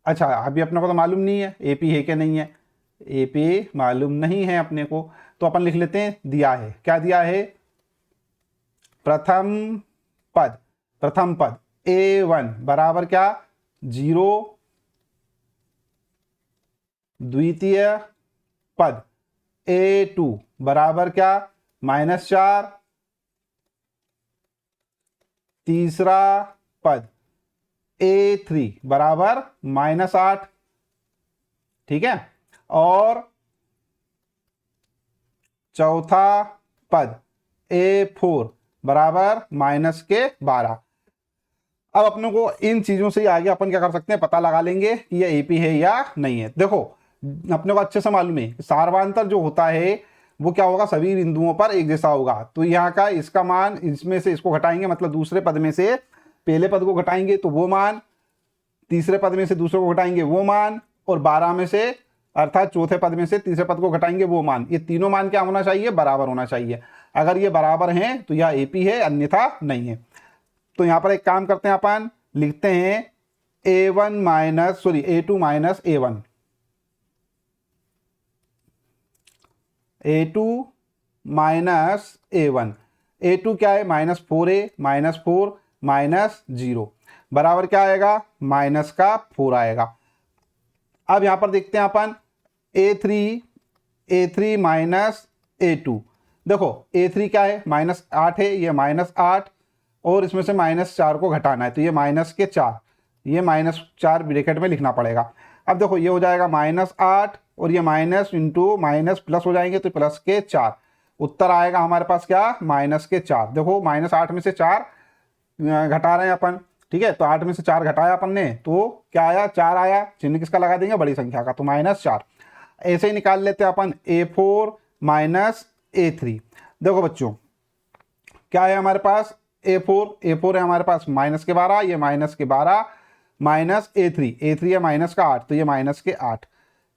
अच्छा, अभी अपने को तो मालूम नहीं है एपी है कि नहीं है, एपी मालूम नहीं है अपने को, तो अपन लिख लेते हैं दिया है। क्या दिया है? प्रथम पद, प्रथम पद A1 बराबर क्या? 0, द्वितीय पद A2 बराबर क्या? -4, तीसरा पद A3 बराबर -8, ठीक है, और चौथा पद A4 बराबर -12। अब अपने को इन चीजों से आगे अपन क्या कर सकते हैं, पता लगा लेंगे कि ये एपी है या नहीं है। देखो, अपने को अच्छे से मालूम है सार्वधातुक जो होता है वो क्या होगा, सभी बिंदुओं पर एक जैसा होगा। तो यहाँ का इसका मान, इसमें से इसको घटाएंगे, मतलब दूसरे पद में से पहले पद को घटाएंगे तो वो मान, तीसरे पद में से दूसरे को घटाएंगे वो मान, और 12 में से अर्थात चौथे पद में से तीसरे पद को घटाएंगे वो मान। ये तीनों मान क्या होना चाहिए? बराबर होना चाहिए। अगर ये बराबर हैं तो यह एपी है, अन्यथा नहीं है। तो यहां पर एक काम करते हैं, अपन लिखते हैं A1 minus sorry A2 minus A1, A2 minus A1। A2 क्या है? -4A -4 -0 बराबर क्या आएगा? -4 आएगा। अब यहां पर देखते हैं अपन A3 माइनस A2। देखो A3 क्या है? -8 है, ये -8, और इसमें से -4 को घटाना है तो ये -4, ये -4 ब्रैकेट में लिखना पड़ेगा। अब देखो ये हो जाएगा -8, और ये माइनस इंटू माइनस प्लस हो जाएंगे तो +4। उत्तर आएगा हमारे पास क्या? -4। देखो -8 में से 4 घटा रहे हैं अपन, ठीक है, तो 8 में से 4 घटाया अपन ने तो क्या आया? 4 आया। चिन्ह किसका लगा देंगे? बड़ी संख्या का, तो -4। ऐसे ही निकाल लेते हैं अपन A4 माइनस A3। देखो बच्चों क्या है हमारे पास? A4 है हमारे पास -12, ये -12 माइनस A3 है -8, तो ये -8।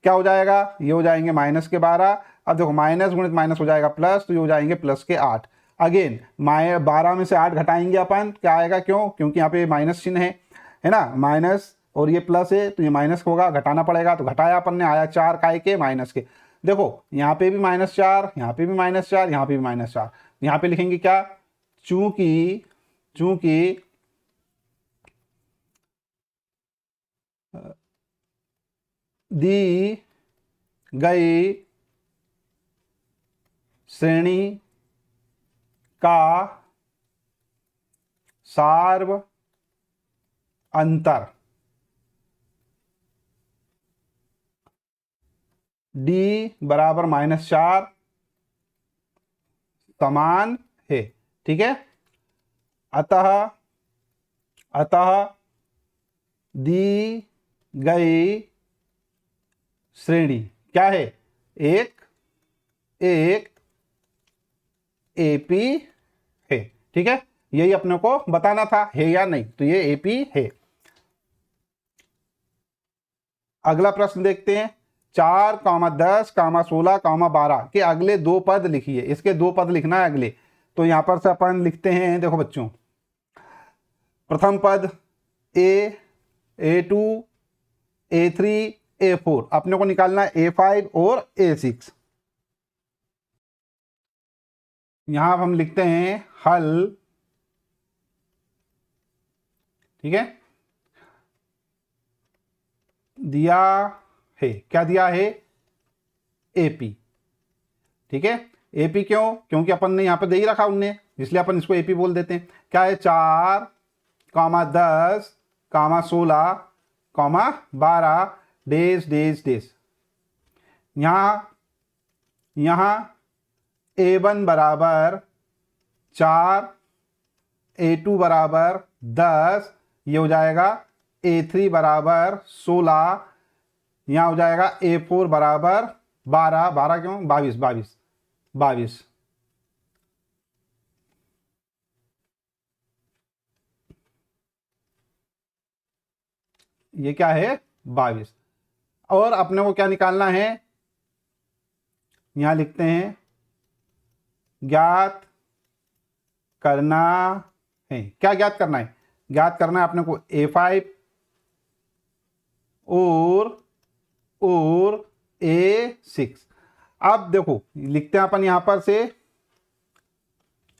क्या हो जाएगा? ये हो जाएंगे -12। अब देखो माइनस गुणित माइनस हो जाएगा प्लस, तो ये हो जाएंगे +8। अगेन 12 में से 8 घटाएंगे अपन, क्या आएगा? क्यों? क्योंकि यहाँ पे माइनस चिन्ह है ना, माइनस, और ये प्लस है तो ये माइनस होगा, घटाना पड़ेगा, तो घटाया अपन ने, आया 4 काय के? माइनस के। देखो यहाँ पे भी -4, यहाँ पे भी -4, यहाँ पे भी -4। यहाँ पे लिखेंगे क्या? चूंकि दी गई श्रेणी का सार्व अंतर D बराबर -4 समान है, ठीक है। अतः दी गई श्रेणी क्या है? एक एपी है, ठीक है। यही अपने को बताना था, है या नहीं, तो ये एपी है। अगला प्रश्न देखते हैं, 4, 10, 16, 12 के अगले 2 पद लिखिए। इसके 2 पद लिखना है अगले, तो यहां पर से अपन लिखते हैं। देखो बच्चों, प्रथम पद A2 A3 A4, अपने को निकालना है A5 और A6। यहां हम लिखते हैं हल, ठीक है। दिया है, क्या दिया है? एपी, ठीक है। एपी क्यों? क्योंकि अपन ने यहां पे दे ही रखा उनने, इसलिए अपन इसको एपी बोल देते हैं। क्या है? 4, 10, 16, 12 डेज डेज डेज। यहां A1 बराबर 4, A2 बराबर 10, ये हो जाएगा A3 बराबर 16, यहाँ हो जाएगा A4 बराबर 12, 12 क्यों? 22। ये क्या है 22। और अपने को क्या निकालना है, यहां लिखते हैं ज्ञात करना है। क्या ज्ञात करना है, ज्ञात करना है अपने को A5 और A6। अब देखो लिखते हैं अपन यहां पर से,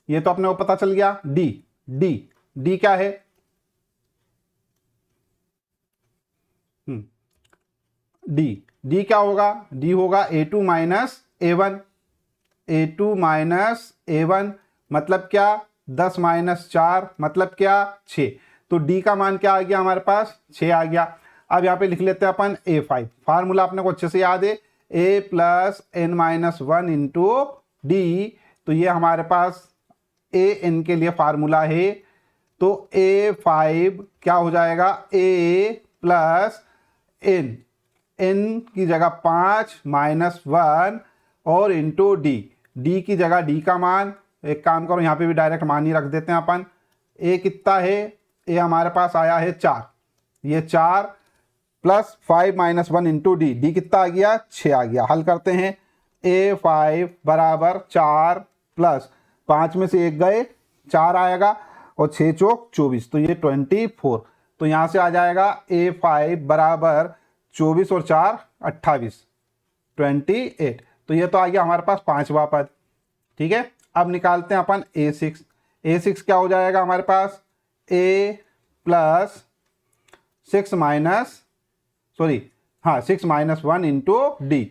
ये तो अपने को पता चल गया डी। डी डी क्या है, डी डी क्या होगा, डी होगा A2 minus A1। A2 minus A1 मतलब क्या 10 माइनस 4 मतलब क्या 6। तो डी का मान क्या आ गया हमारे पास 6 आ गया। अब यहाँ पे लिख लेते हैं अपन A5। फार्मूला अपने को अच्छे से याद है, A plus N minus 1 into d. तो ये हमारे पास ए एन के लिए फार्मूला है। तो A5 क्या हो जाएगा, A प्लस एन, एन की जगह 5 माइनस 1 और इंटू डी। डी की जगह डी का मान, एक काम करो यहाँ पे भी डायरेक्ट मान ही रख देते हैं अपन। ए कितना है, ए हमारे पास आया है 4, ये 4 plus 5 minus 1 into D, D कितना आ गया 6 आ गया। हल करते हैं, A5 बराबर 4 प्लस 5 में से 1 गए 4 आएगा और 6 चौक 24, तो ये 24। तो यहाँ से आ जाएगा A5 बराबर 24 और 4 28, 28। तो ये तो आ गया हमारे पास 5वां पद। ठीक है, अब निकालते हैं अपन A6। A6 क्या हो जाएगा हमारे पास, A plus 6 minus 1 into D.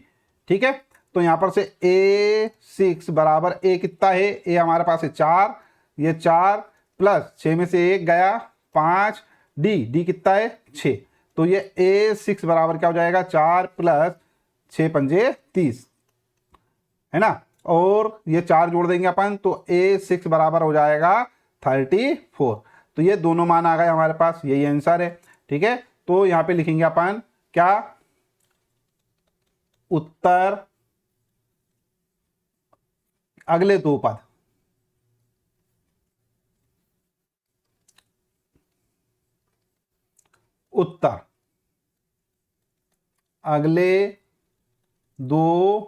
ठीक है, तो यहाँ पर से A6 बराबर A कितना है, A हमारे पास है 4, ये 4 प्लस 6 में से 1 गया 5, डी कितना है 6। तो ये A6 बराबर क्या हो जाएगा 4 प्लस 6 पंजे 30, है ना। और ये 4 जोड़ देंगे अपन तो A6 बराबर हो जाएगा 34। तो ये दोनों मान आ गए हमारे पास, यही आंसर है। ठीक है, तो यहाँ पे लिखेंगे अपन क्या, उत्तर अगले 2 पद। उत्तर अगले 2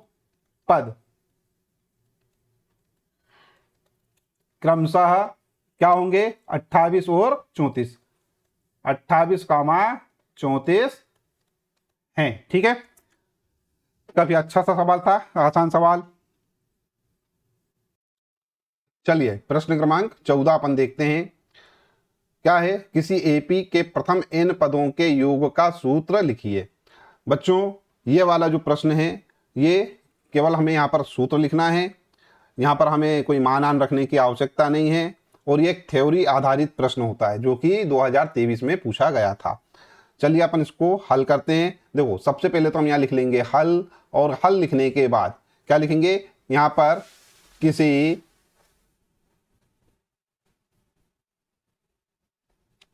पद क्रमशः क्या होंगे 28 और 34, 28 कामा 34 हैं। ठीक है, काफी अच्छा सा सवाल था, आसान सवाल। चलिए प्रश्न क्रमांक 14 अपन देखते हैं। क्या है, किसी एपी के प्रथम n पदों के योग का सूत्र लिखिए। बच्चों ये वाला जो प्रश्न है, ये केवल हमें यहाँ पर सूत्र लिखना है, यहाँ पर हमें कोई मान आन रखने की आवश्यकता नहीं है। और ये एक थ्योरी आधारित प्रश्न होता है जो कि 2023 में पूछा गया था। चलिए अपन इसको हल करते हैं। देखो सबसे पहले तो हम यहाँ लिख लेंगे हल, और हल लिखने के बाद क्या लिखेंगे, यहाँ पर किसी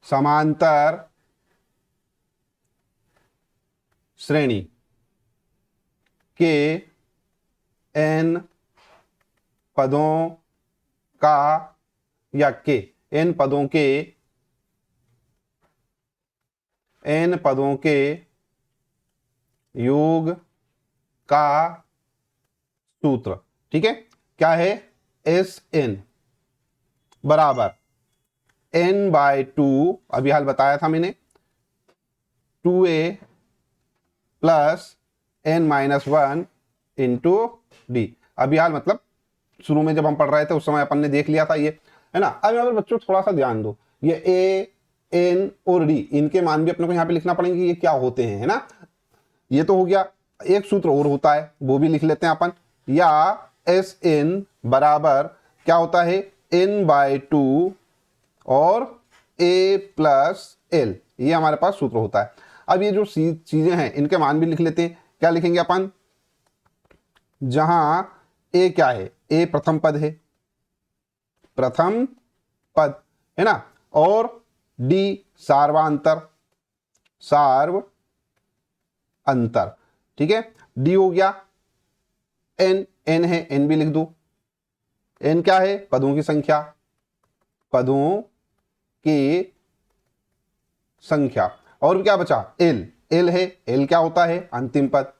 समांतर श्रेणी के n पदों का या के n पदों के योग का सूत्र। ठीक है, क्या है, Sn बराबर n/2, अभी हाल बताया था मैंने, 2a plus n-1 into D. अभी हाल मतलब शुरू में जब हम पढ़ रहे थे उस समय अपन ने देख लिया था ये, है ना। अब यहाँ पर बच्चों थोड़ा सा ध्यान दो, ये a n और d इनके मान भी अपने को यहाँ पे लिखना पड़ेंगे, ये क्या होते हैं, है ना। ये तो हो गया, एक सूत्र और होता है वो भी लिख लेते हैं अपन, या Sn बराबर क्या होता है n/2 और a प्लस l, ये हमारे पास सूत्र होता है। अब ये जो चीजें हैं इनके मान भी लिख लेते हैं। क्या लिखेंगे अपन, जहां a क्या है, a प्रथम पद है, प्रथम पद, है ना, और d सार्वांतर, सार्व अंतर। ठीक है, d हो गया, n है, n भी लिख दो। n क्या है, पदों की संख्या, पदों की संख्या। और क्या बचा, एल, एल है, एल क्या होता है, अंतिम पद,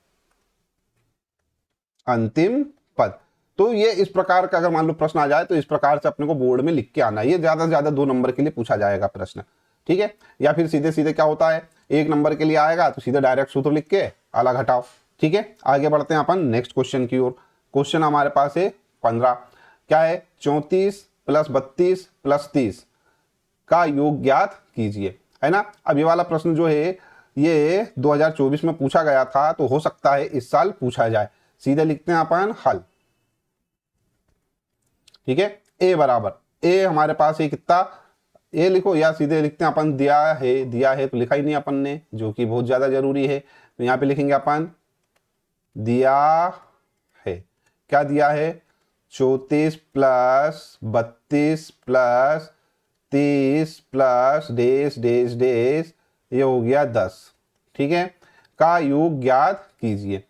अंतिम पद। तो ये इस प्रकार का अगर मान लो प्रश्न आ जाए तो इस प्रकार से अपने को बोर्ड में लिख के आना है। ये ज्यादा से ज्यादा 2 नंबर के लिए पूछा जाएगा प्रश्न, ठीक है। या फिर सीधे सीधे क्या होता है, 1 नंबर के लिए आएगा तो सीधे डायरेक्ट सूत्र लिख के अलग हटाओ, ठीक है। आगे बढ़ते हैं अपन नेक्स्ट क्वेश्चन की ओर। क्वेश्चन हमारे पास है 15, क्या है, 34 + 32 + 30 का योग ज्ञात कीजिए, है ना। अब ये वाला प्रश्न जो है ये 2024 में पूछा गया था, तो हो सकता है इस साल पूछा जाए। सीधे लिखते हैं अपन हल, ठीक है। ए बराबर, ए हमारे पास है कितना, ए लिखो, या सीधे लिखते हैं अपन दिया है, दिया है तो लिखा ही नहीं अपन ने, जो कि बहुत ज्यादा जरूरी है। तो यहां पे लिखेंगे अपन दिया है, क्या दिया है, 34 + 32 + 30 + डेस डेस डेस, ये हो गया 10, ठीक है, का योग ज्ञात कीजिए,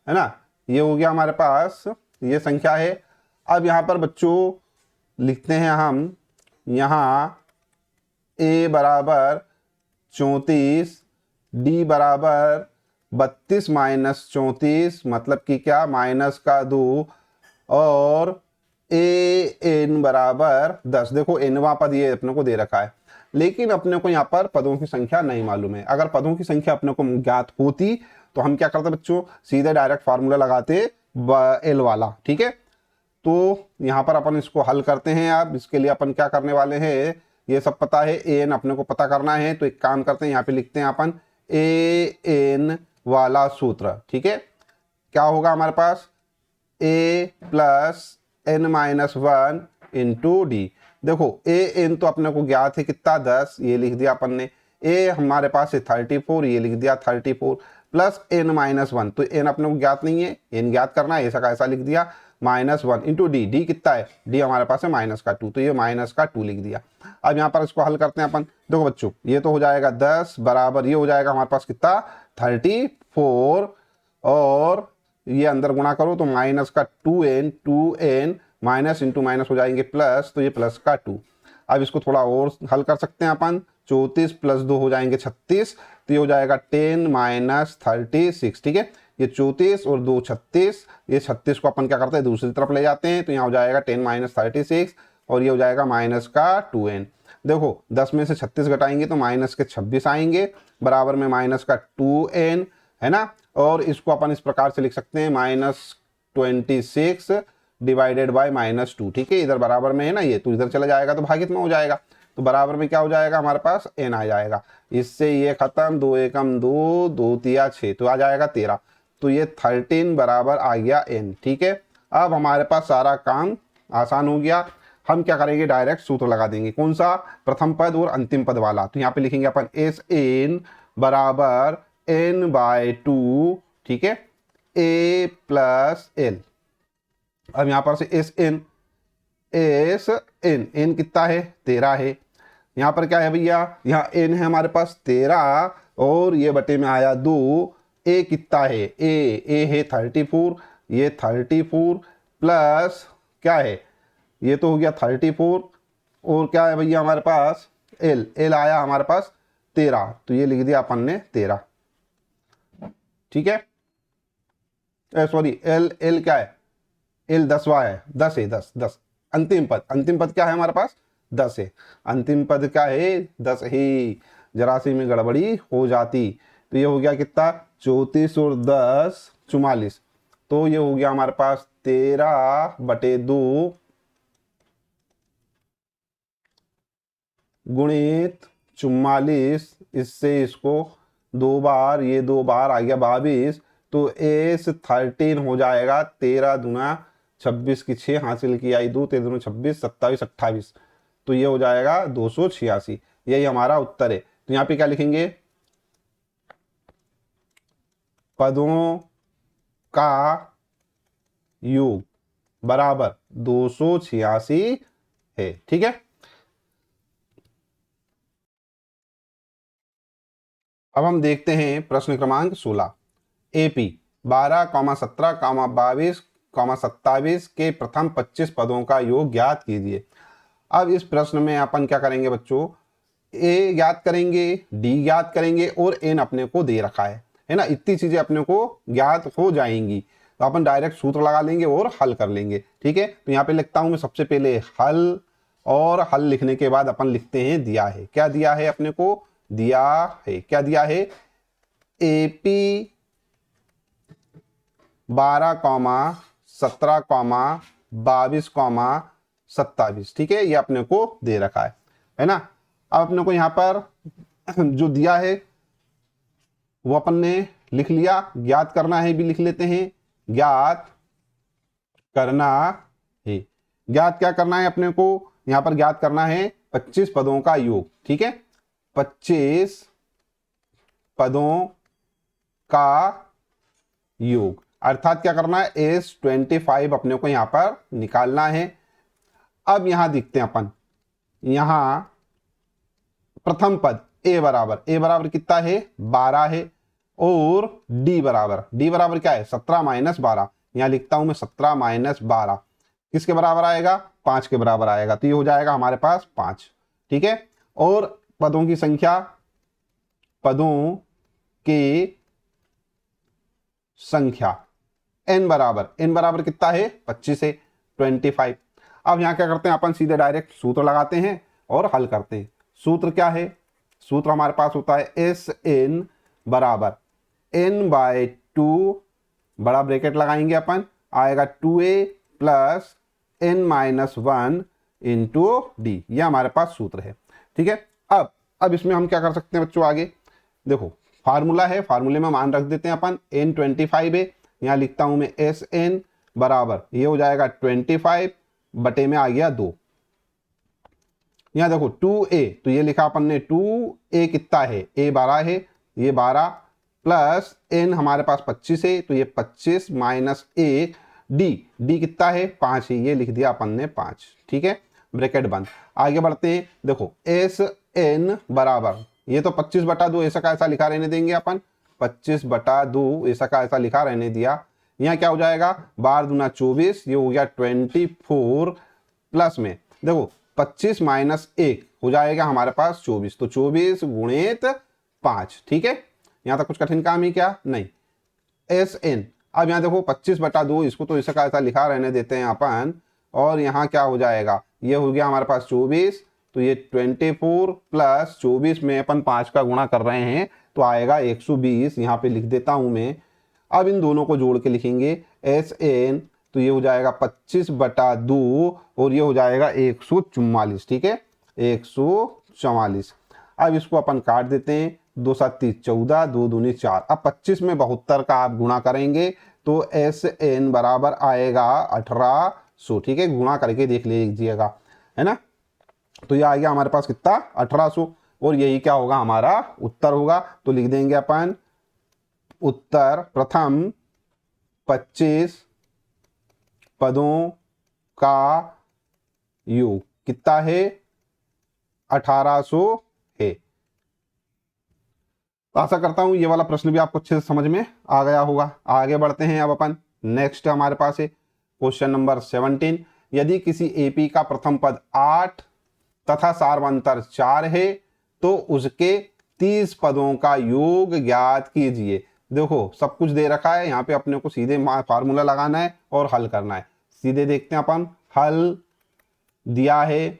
है ना। ये हो गया हमारे पास, ये संख्या है। अब यहाँ पर बच्चों लिखते हैं हम, यहाँ a बराबर 34, d बराबर 32 - 34, मतलब कि क्या, माइनस का 2, और an बराबर 10। देखो nवां पद ये अपने को दे रखा है, लेकिन अपने को यहाँ पर पदों की संख्या नहीं मालूम है। अगर पदों की संख्या अपने को ज्ञात होती तो हम क्या करते बच्चों, सीधे डायरेक्ट फार्मूला लगाते एल वाला, ठीक है। तो यहाँ पर अपन इसको हल करते हैं। अब इसके लिए अपन क्या करने वाले हैं, ये सब पता है, ए एन अपने को पता करना है। तो एक काम करते हैं, यहाँ पे लिखते हैं अपन ए एन वाला सूत्र, ठीक है। क्या होगा हमारे पास, ए + n - 1 × d। देखो ए एन तो अपने को ज्ञात है कितना, 10, ये लिख दिया अपन ने। ए हमारे पास है 34, ये लिख दिया 34, + n - 1, तो n अपने को ज्ञात नहीं है, n ज्ञात करना है, ऐसा का ऐसा लिख दिया, -1 × d, d कितना है, d हमारे पास है -2, तो ये -2 लिख दिया। अब यहाँ पर इसको हल करते हैं अपन। देखो बच्चों, ये तो हो जाएगा 10 बराबर, ये हो जाएगा हमारे पास कितना, 34, और ये अंदर गुणा करो तो -2n, 2n, minus into minus हो जाएंगे प्लस, तो ये +2। अब इसको थोड़ा और हल कर सकते हैं अपन, 34 + 2 हो जाएंगे 36, तो ये हो जाएगा 10 - 36, ठीक है। ये 34 और 2 36, ये 36 को अपन क्या करते हैं दूसरी तरफ ले जाते हैं, तो यहाँ हो जाएगा 10 - 36, और ये हो जाएगा -2n। देखो 10 में से 36 घटाएंगे तो -26 आएंगे, बराबर में -2n, है ना। और इसको अपन इस प्रकार से लिख सकते हैं, -26 डिवाइडेड बाय -2, ठीक है। इधर बराबर में है ना ये, तो इधर चला जाएगा तो भागित में हो जाएगा, तो बराबर में क्या हो जाएगा हमारे पास, n आ जाएगा। इससे ये खत्म, 2 एकम 2, 2 तिया 6, तो आ जाएगा 13, तो ये 13 बराबर आ गया n, ठीक है। अब हमारे पास सारा काम आसान हो गया। हम क्या करेंगे, डायरेक्ट सूत्र लगा देंगे, कौन सा, प्रथम पद और अंतिम पद वाला। तो यहाँ पे लिखेंगे अपन Sn बराबर n/2, ठीक है, a + l। अब यहाँ पर से Sn n कितना है, 13 है। यहाँ पर क्या है भैया, यहाँ n है हमारे पास 13, और ये बटे में आया 2, a कितना है, a है 34, ये 34 प्लस क्या है, ये तो हो गया 34, और क्या है भैया हमारे पास l आया हमारे पास 13, तो ये लिख दिया अपन ने 13, ठीक है। सॉरी l क्या है, l 10वां है, 10 है, 10। अंतिम पद क्या है हमारे पास, 10 है। अंतिम पद क्या है, 10 ही, जरा सी में गड़बड़ी हो जाती। तो ये हो गया कितना, 34 और 10 44, तो ये हो गया हमारे पास 13/2 गुणित 44, इससे इसको 2 बार, ये 2 बार आ गया 22, तो S13 हो जाएगा 13 दूना 26 की 6 हासिल की आई 2, 13 दूना 26, 27 28, तो ये हो जाएगा 286। यही हमारा उत्तर है। तो यहाँ पे क्या लिखेंगे, पदों का योग बराबर 286 है, ठीक है। अब हम देखते हैं प्रश्न क्रमांक 16। AP 12, 17, 22, 27 के प्रथम 25 पदों का योग ज्ञात कीजिए। अब इस प्रश्न में अपन क्या करेंगे बच्चों, ए ज्ञात करेंगे, डी ज्ञात करेंगे और एन अपने को दे रखा है ना, इतनी चीजें अपने को ज्ञात हो जाएंगी तो अपन डायरेक्ट सूत्र लगा लेंगे और हल कर लेंगे। ठीक है, तो यहाँ पे लिखता हूं मैं सबसे पहले हल, और हल लिखने के बाद अपन लिखते हैं दिया है। क्या दिया है अपने को? दिया है, क्या दिया है? एपी 12, 17, 22, 27। ठीक है, ये अपने को दे रखा है ना। अब अपने को यहाँ पर जो दिया है वो अपन ने लिख लिया, ज्ञात करना है भी लिख लेते हैं। ज्ञात करना है, ज्ञात क्या करना है अपने को? यहां पर ज्ञात करना है 25 पदों का योग। ठीक है, 25 पदों का योग, अर्थात क्या करना है? S25 अपने को यहां पर निकालना है। अब यहां देखते हैं अपन, यहां प्रथम पद ए बराबर कितना है? 12 है, और डी बराबर क्या है? 17 - 12। यहां लिखता हूं मैं 17 - 12 किसके बराबर आएगा? 5 के बराबर आएगा, तो ये हो जाएगा हमारे पास 5। ठीक है, और पदों की संख्या, पदों के संख्या n बराबर कितना है? 25 है, 25। अब यहां क्या करते हैं अपन? सीधे डायरेक्ट सूत्र लगाते हैं और हल करते हैं। सूत्र क्या है? सूत्र हमारे पास होता है Sn बराबर n/2, बड़ा ब्रैकेट लगाएंगे अपन, आएगा 2a plus n-1 into D, ये हमारे पास सूत्र है। ठीक है, अब इसमें हम क्या कर सकते हैं बच्चों? आगे देखो, फार्मूला है, फार्मूले में मान रख देते हैं अपन। n25 है, यहां लिखता हूं मैं Sn बराबर, ये हो जाएगा 25 बटे में आ गया 2। यहां देखो 2a, तो ये लिखा अपन ने 2a कितना है? a 12 है, ये 12 प्लस n हमारे पास 25 है, तो ये 25 माइनस 1, डी कितना है? 5 है, ये लिख दिया अपन ने 5। ठीक है, ब्रैकेट बंद। आगे बढ़ते हैं, देखो Sn बराबर, ये तो 25/2 ऐसा का ऐसा लिखा रहने देंगे अपन, 25/2 ऐसा का ऐसा लिखा रहने दिया। यहाँ क्या हो जाएगा? 12 दूना 24, ये हो गया 24 प्लस में देखो 25 माइनस 1 हो जाएगा हमारे पास 24, तो 24 गुणित 5। ठीक है, यहाँ तक कुछ कठिन काम ही क्या? नहीं। Sn, अब यहाँ देखो 25/2, इसको तो ऐसा का ऐसा लिखा रहने देते हैं अपन, और यहाँ क्या हो जाएगा? ये हो गया हमारे पास 24, तो ये 24 प्लस 24 में अपन 5 का गुणा कर रहे हैं तो आएगा 120, यहाँ पे लिख देता हूं मैं। अब इन दोनों को जोड़ के लिखेंगे Sn, तो ये हो जाएगा 25/2 और ये हो जाएगा 144। ठीक है, 144। अब इसको अपन काट देते हैं, 2 × 7 = 14, 2 दूनी 4। अब 25 में 72 का आप गुणा करेंगे तो Sn बराबर आएगा 1800। ठीक है, गुणा करके देख लीजिएगा, है ना। तो ये आ गया हमारे पास कितना? 1800, और यही क्या होगा? हमारा उत्तर होगा। तो लिख देंगे अपन उत्तर, प्रथम 25 पदों का योग कितना है? 1800 है। आशा करता हूं ये वाला प्रश्न भी आपको अच्छे से समझ में आ गया होगा। आगे बढ़ते हैं अब अपन, नेक्स्ट हमारे पास है क्वेश्चन नंबर 17। यदि किसी एपी का प्रथम पद 8 तथा सार्वंतर 4 है तो उसके 30 पदों का योग ज्ञात कीजिए। देखो सब कुछ दे रखा है, यहाँ पे अपने को सीधे फार्मूला लगाना है और हल करना है। सीधे देखते हैं अपन, हल दिया है,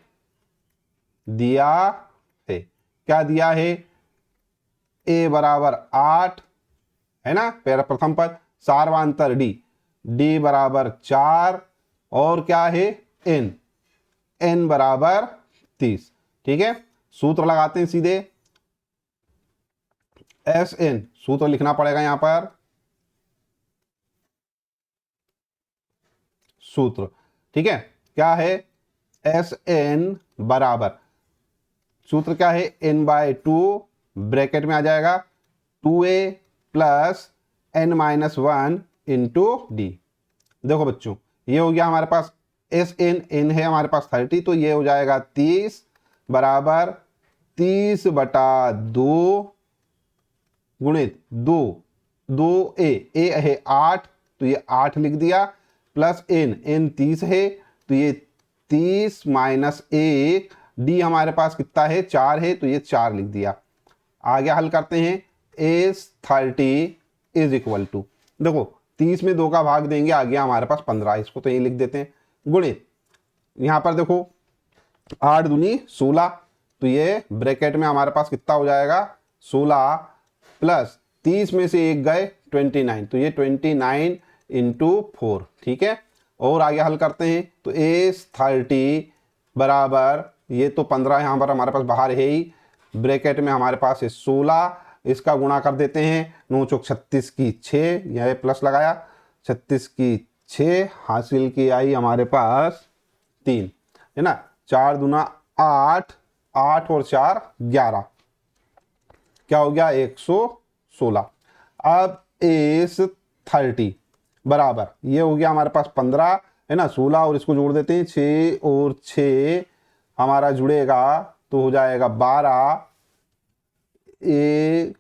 क्या दिया है? a बराबर 8 है ना, पहला प्रथम पद, सार्वंतर d बराबर 4, और क्या है? n बराबर 30। ठीक है, सूत्र लगाते हैं सीधे। Sn सूत्र लिखना पड़ेगा यहां पर, सूत्र। ठीक है, क्या है? Sn बराबर, सूत्र क्या है? n/2 ब्रैकेट में आ जाएगा 2a plus n-1 into D. देखो बच्चों, ये हो गया हमारे पास Sn है हमारे पास 30, तो ये हो जाएगा 30 बराबर 30/2 गुणित 2a है 8, तो ये 8 लिख दिया, प्लस n 30 है, तो ये 30 - 1 डी हमारे पास कितना है, 4 है, तो ये 4 लिख दिया। आगे हल करते हैं। एस 30 इज इक्वल टू, देखो 30 में 2 का भाग देंगे, आ गया हमारे पास 15, इसको तो ये लिख देते हैं, गुणित यहाँ पर देखो 8 दूनी 16, तो ये ब्रैकेट में हमारे पास कितना हो जाएगा 16 प्लस 30 में से 1 गए 29, तो ये 29 इंटू 4, ठीक है। और आगे हल करते हैं तो एस 30 बराबर, ये तो 15 यहाँ पर हमारे पास बाहर है ही, ब्रैकेट में हमारे पास है 16, इसका गुणा कर देते हैं, 9 चौक 36 की 6, यह प्लस लगाया, 36 की 6 हासिल की आई हमारे पास 3, है ना। 4 दूना 8, 8 और 4 11, क्या हो गया 116। अब एस 30 बराबर, ये हो गया हमारे पास 15, है ना, 16 और इसको जोड़ देते हैं, 6 और 6 हमारा जुड़ेगा तो हो जाएगा 12, 1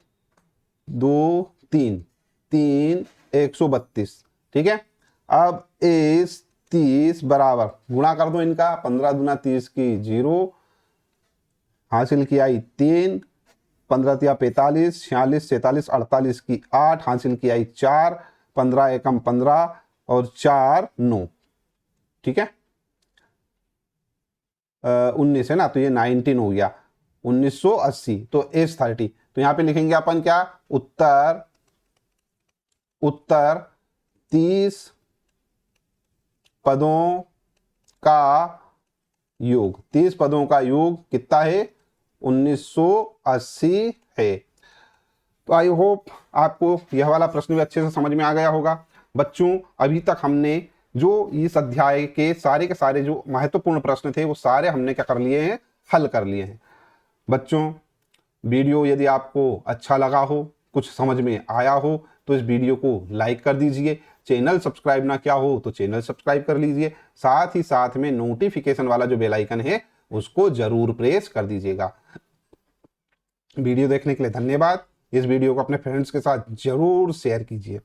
2 3 3 132, ठीक है। अब एस 30 बराबर, गुणा कर दो इनका, 15 दूना 30 की 0, हासिल की आई 3, 15 तिया 45, 46 47 48 की 8, हासिल की आई 4, 15 एकम 15 और 4 9, ठीक है। 19 है ना, तो ये 19 हो गया, 1980। तो एस 30, तो यहाँ पे लिखेंगे अपन क्या, उत्तर 30 पदों का योग, 30 पदों का योग कितना है 1980 है। तो आई होप आपको यह वाला प्रश्न भी अच्छे से समझ में आ गया होगा। बच्चों अभी तक हमने जो इस अध्याय के सारे जो महत्वपूर्ण प्रश्न थे वो सारे हमने क्या कर लिए हैं, हल कर लिए हैं। बच्चों वीडियो यदि आपको अच्छा लगा हो, कुछ समझ में आया हो, तो इस वीडियो को लाइक कर दीजिए। चैनल सब्सक्राइब ना किया हो तो चैनल सब्सक्राइब कर लीजिए। साथ ही साथ में नोटिफिकेशन वाला जो बेल आइकन है उसको जरूर प्रेस कर दीजिएगा। वीडियो देखने के लिए धन्यवाद। इस वीडियो को अपने फ्रेंड्स के साथ जरूर शेयर कीजिए।